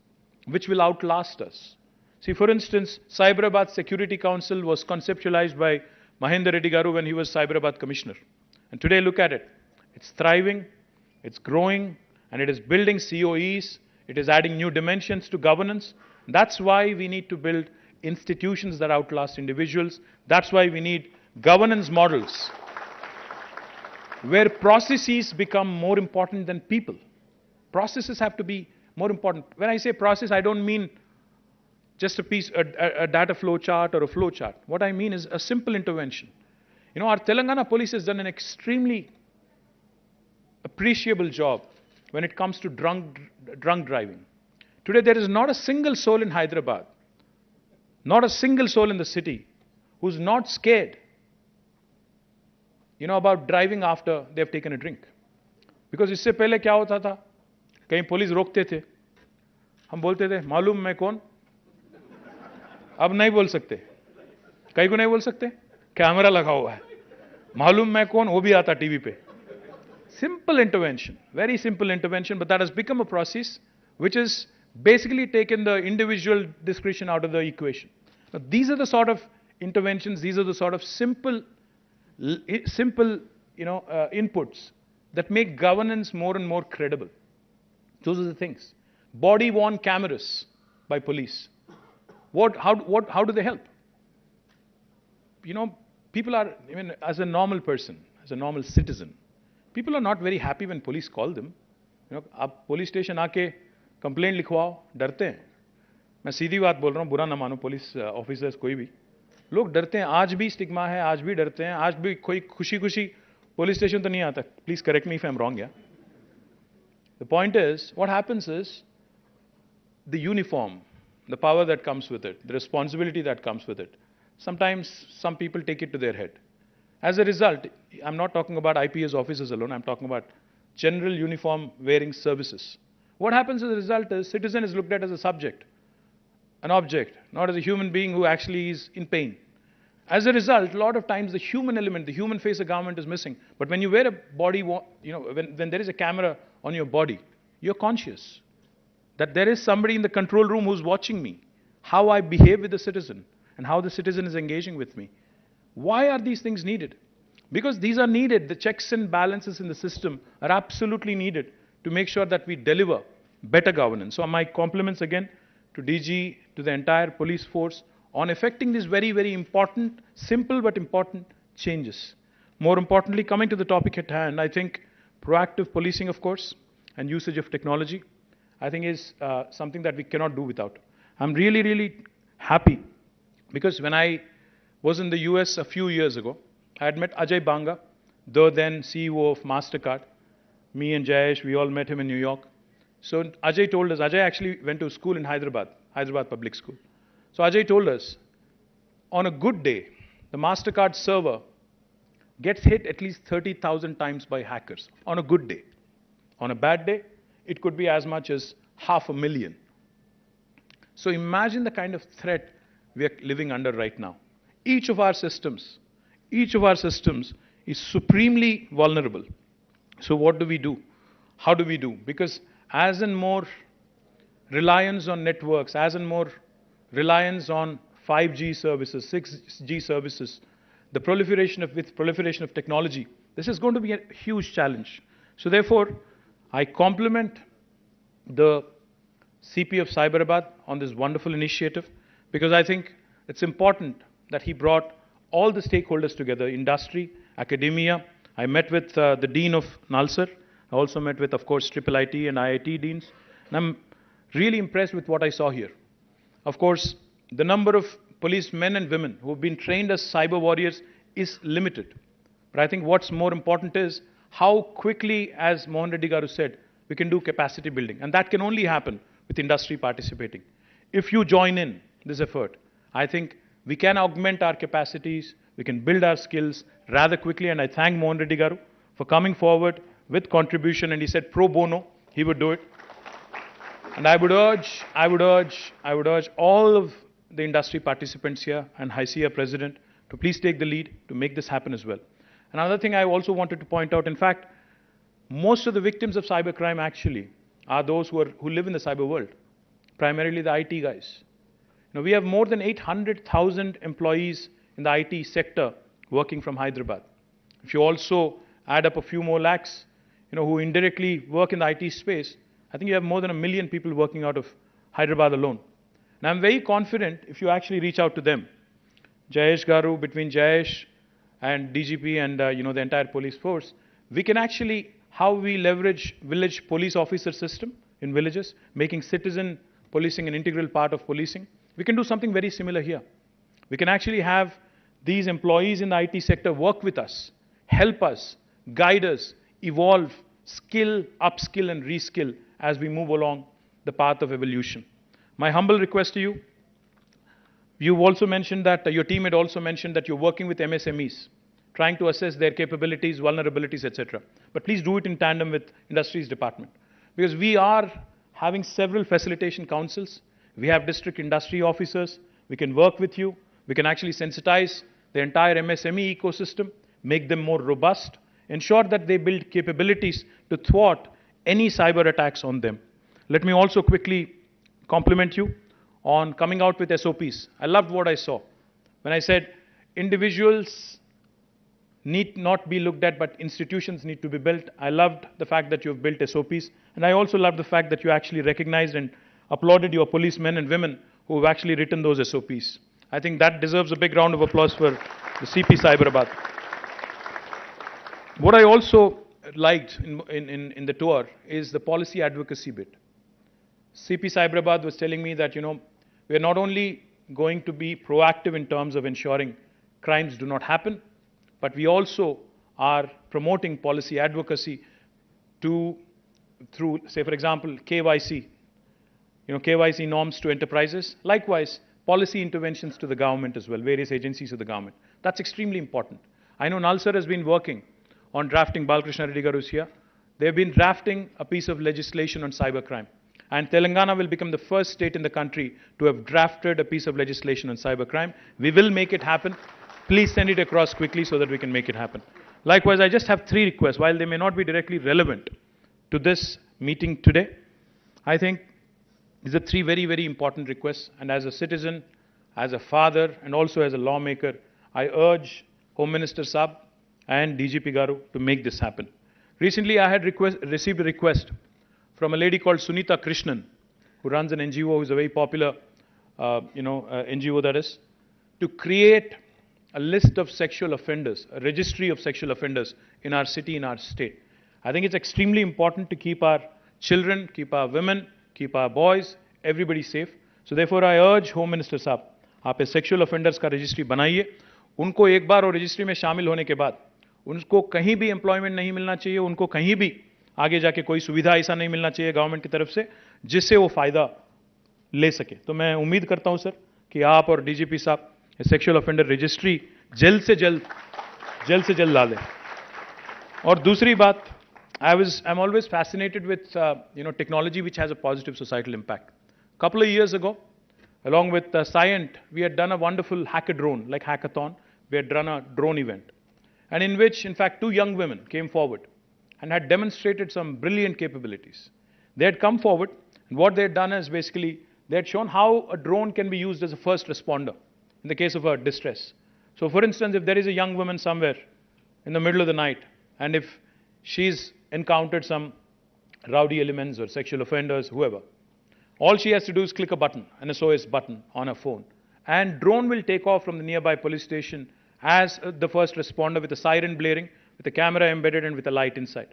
[SPEAKER 14] which will outlast us. See, for instance, Cyberabad Security Council was conceptualized by Mahendra Reddy Garu when he was Cyberabad Commissioner. And today, look at it. It's thriving, it's growing, and it is building COEs, it is adding new dimensions to governance. That's why we need to build institutions that outlast individuals. That's why we need governance models where processes become more important than people. Processes have to be more important. When I say process, I don't mean just a data flow chart or a flow chart. What I mean is a simple intervention. Our Telangana police has done an extremely appreciable job when it comes to drunk driving. Today, there is not a single soul in Hyderabad, not a single soul in the city who's not scared, about driving after they've taken a drink. Because इससे पहले क्या होता था? कहीं police रोकते थे, हम बोलते थे मालूम मैं कौन? अब नहीं बोल सकते. कहीं को नहीं बोल सकते? कैमरा लगा हुआ है. मालूम मैं कौन? वो भी आता टीवी पे. Simple intervention, very simple intervention, but that has become a process which has basically taken the individual discretion out of the equation. Now, these are the sort of interventions, these are the sort of simple inputs that make governance more and more credible. Those are the things. Body-worn cameras by police. How do they help? People are, as a normal person, as a normal citizen, people are not very happy when police call them. आप police station आके complaint लिखवाओ, डरते हैं. मैं सीधी बात बोल रहा हूँ, बुरा ना मानो police officers कोई भी. लोग डरते हैं, आज भी स्टिग्मा है, आज भी डरते हैं, आज भी कोई खुशी-खुशी police station तो नहीं आता. Please correct me if I'm wrong, yeah. The point is, what happens is, the uniform, the power that comes with it, the responsibility that comes with it, sometimes some people take it to their head. As a result, I'm not talking about IPS officers alone, I'm talking about general uniform wearing services. What happens as a result is, citizen is looked at as a subject, an object, not as a human being who actually is in pain. As a result, a lot of times the human element, the human face of government is missing. But when you wear a body, when there is a camera on your body, you're conscious that there is somebody in the control room who's watching me, how I behave with the citizen, and how the citizen is engaging with me. Why are these things needed? Because these are needed. The checks and balances in the system are absolutely needed to make sure that we deliver better governance. So my compliments again to DG, to the entire police force on effecting these very, very important, simple but important changes. More importantly, coming to the topic at hand, I think proactive policing, of course, and usage of technology, I think is something that we cannot do without. I'm really, really happy because when I was in the US a few years ago, I had met Ajay Banga, the then CEO of MasterCard. Me and Jayesh, we all met him in New York. So Ajay told us, Ajay actually went to school in Hyderabad Public School. So Ajay told us, on a good day, the MasterCard server gets hit at least 30,000 times by hackers on a good day. On a bad day, it could be as much as 500,000. So imagine the kind of threat we are living under right now. Each of our systems is supremely vulnerable. So what do we do? How do we do? Because as in more reliance on networks, as in more reliance on 5G services, 6G services, the proliferation of technology, this is going to be a huge challenge. So therefore, I compliment the CP of Cyberabad on this wonderful initiative, because I think it's important that he brought all the stakeholders together, industry, academia. I met with the Dean of Nalsar. I also met with, of course, IIIT and IIT deans. And I'm really impressed with what I saw here. Of course, the number of policemen and women who have been trained as cyber warriors is limited. But I think what's more important is how quickly, as Mohan Reddy Garu said, we can do capacity building. And that can only happen with industry participating. If you join in this effort, I think we can augment our capacities, we can build our skills rather quickly. And I thank Mohan Reddy Garu for coming forward with contribution. And he said pro bono, he would do it. And I would urge all of the industry participants here and HICIA president to please take the lead to make this happen as well. Another thing I also wanted to point out, in fact, most of the victims of cybercrime actually are those who live in the cyber world, primarily the IT guys. Now, we have more than 800,000 employees in the IT sector working from Hyderabad. If you also add up a few more lakhs, who indirectly work in the IT space, I think you have more than 1 million people working out of Hyderabad alone. And I'm very confident if you actually reach out to them, Jayesh Garu, between Jayesh and DGP and the entire police force, we can actually, how we leverage village police officer system in villages, making citizen policing an integral part of policing. We can do something very similar here. We can actually have these employees in the IT sector work with us, help us, guide us, evolve, skill, upskill and reskill as we move along the path of evolution. My humble request to you, you've also mentioned that, your team had also mentioned that you're working with MSMEs, trying to assess their capabilities, vulnerabilities, etc. But please do it in tandem with Industries Department. Because we are having several facilitation councils. We have district industry officers. We can work with you. We can actually sensitize the entire MSME ecosystem, make them more robust, ensure that they build capabilities to thwart any cyber attacks on them. Let me also quickly compliment you on coming out with SOPs. I loved what I saw. When I said individuals need not be looked at, but institutions need to be built, I loved the fact that you've built SOPs. And I also loved the fact that you actually recognized and applauded your policemen and women who have actually written those SOPs. I think that deserves a big round of applause for the CP Cyberabad. What I also liked in the tour is the policy advocacy bit. CP Cyberabad was telling me that, we are not only going to be proactive in terms of ensuring crimes do not happen, but we also are promoting policy advocacy through, say, for example, KYC, KYC norms to enterprises. Likewise, policy interventions to the government as well, various agencies of the government. That's extremely important. I know Nalsar has been working on drafting, Balakrishna Reddy Garu is here. They've been drafting a piece of legislation on cybercrime. And Telangana will become the first state in the country to have drafted a piece of legislation on cybercrime. We will make it happen. Please send it across quickly so that we can make it happen. Likewise, I just have 3 requests. While they may not be directly relevant to this meeting today, I think these are 3 very, very important requests. And as a citizen, as a father, and also as a lawmaker, I urge Home Minister Saab and DGP Garu to make this happen. Recently, I had received a request from a lady called Sunita Krishnan, who runs an NGO, who is a very popular NGO that is, to create a list of sexual offenders, a registry of sexual offenders in our city, in our state. I think it's extremely important to keep our children, keep our women, keep our boys, everybody safe. So therefore, I urge Home Minister Saab, आप sexual offenders का registry बनाइए. उनको एक बार वो registry में शामिल होने के बाद, उनको कहीं भी employment नहीं मिलना चाहिए, उनको कहीं भी आगे जाके कोई सुविधा ऐसा नहीं मिलना चाहिए गवर्नमेंट की तरफ से जिससे वो फायदा ले सके. तो मैं उम्मीद करता हूं सर कि आप और डीजीपी साहब सेक्सुअल ऑफेंडर रजिस्ट्री जल्द से जल्द ला लें। और दूसरी बात, I'm always fascinated with technology which has a positive societal impact. Couple of years ago, along with Scient, we had done a wonderful hackathon, like hackathon. We had run a drone event, and in which, in fact, 2 young women came forward and had demonstrated some brilliant capabilities. They had come forward, and what they had done is basically they had shown how a drone can be used as a first responder in the case of a distress. So, for instance, if there is a young woman somewhere in the middle of the night, and if she's encountered some rowdy elements or sexual offenders, whoever, all she has to do is click a button, an SOS button on her phone, and drone will take off from the nearby police station as the first responder with a siren blaring, with a camera embedded and with a light inside.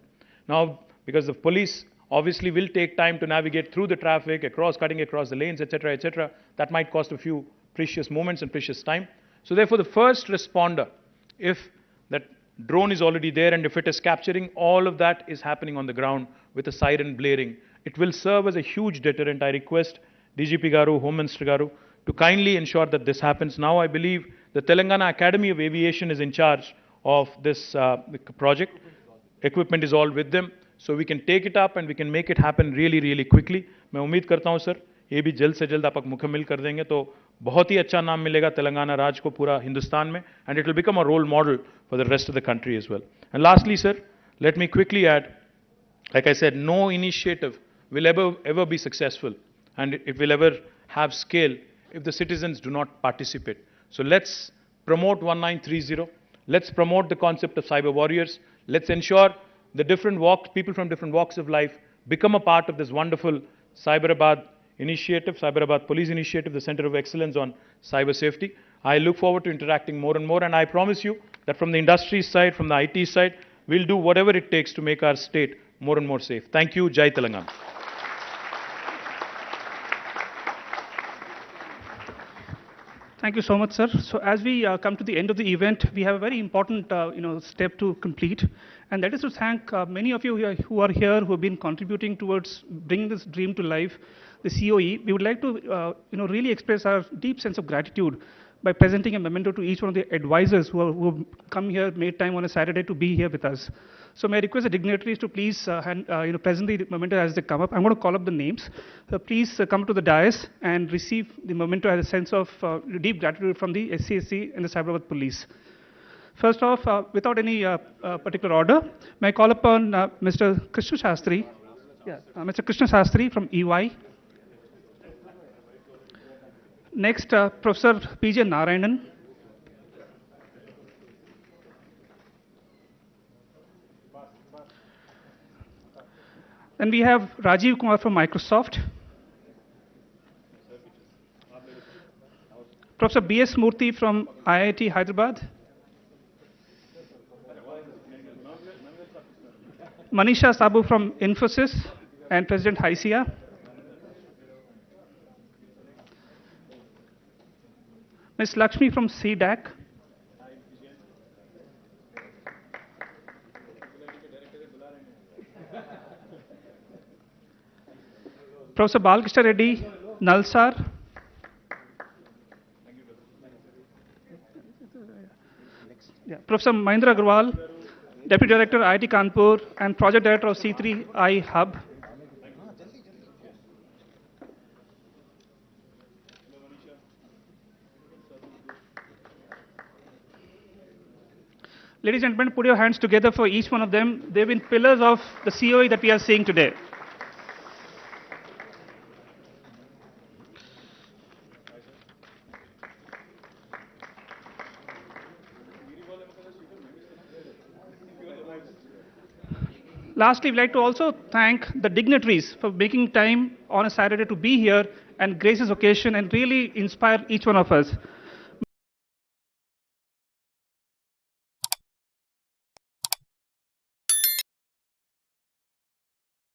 [SPEAKER 14] Now, because the police obviously will take time to navigate through the traffic, cutting across the lanes, etc., that might cost a few precious moments and precious time. So therefore, the first responder, if that drone is already there and if it is capturing, all of that is happening on the ground with a siren blaring. It will serve as a huge deterrent. I request DGP Garu, Home Minister Garu, to kindly ensure that this happens. Now I believe the Telangana Academy of Aviation is in charge of this project. Equipment is all with them. So we can take it up and we can make it happen really, really quickly. मैं उम्मीद करता हूँ sir, ये भी जल्द से जल्द आप मुकम्मल कर देंगे तो बहुत ही अच्छा नाम मिलेगा तेलंगाना राज्य को पूरा हिंदुस्तान में, and it will become a role model for the rest of the country as well. And lastly, sir, let me quickly add, like I said, no initiative will ever be successful and it will ever have scale if the citizens do not participate. So let's promote 1930. Let's promote the concept of cyber warriors. Let's ensure the people from different walks of life become a part of this wonderful Cyberabad initiative, Cyberabad Police Initiative, the Center of Excellence on Cyber Safety. I look forward to interacting more and more, and I promise you that from the industry side, from the IT side, we'll do whatever it takes to make our state more and more safe. Thank you. Jai Telangana.
[SPEAKER 2] Thank you so much, sir. So as we come to the end of the event, we have a very important step to complete, and that is to thank many of you who are here, who have been contributing towards bringing this dream to life, the COE. We would like to really express our deep sense of gratitude by presenting a memento to each one of the advisors who have come here, made time on a Saturday to be here with us. So may I request the dignitaries to please present the memento as they come up. I'm going to call up the names. Please come to the dais and receive the memento as a sense of deep gratitude from the SCSC and the Cyberabad Police. First off, without any particular order, may I call upon Mr. Krishna Shastri, Mr. Krishna Shastri from EY. Next, Professor P.J. Narayanan. Then we have Rajiv Kumar from Microsoft. Professor B.S. Murthy from IIT Hyderabad. Manisha Sabu from Infosys and President HICIA. Ms. Lakshmi from CDAC. Professor Balkrishna Reddy, Nalsar. Professor Mahindra Agarwal, Deputy Director, IIT Kanpur, and Project Director of C3I Hub. Ladies and gentlemen, put your hands together for each one of them. They've been pillars of the COE that we are seeing today. Lastly, we'd like to also thank the dignitaries for making time on a Saturday to be here and grace this occasion and really inspire each one of us.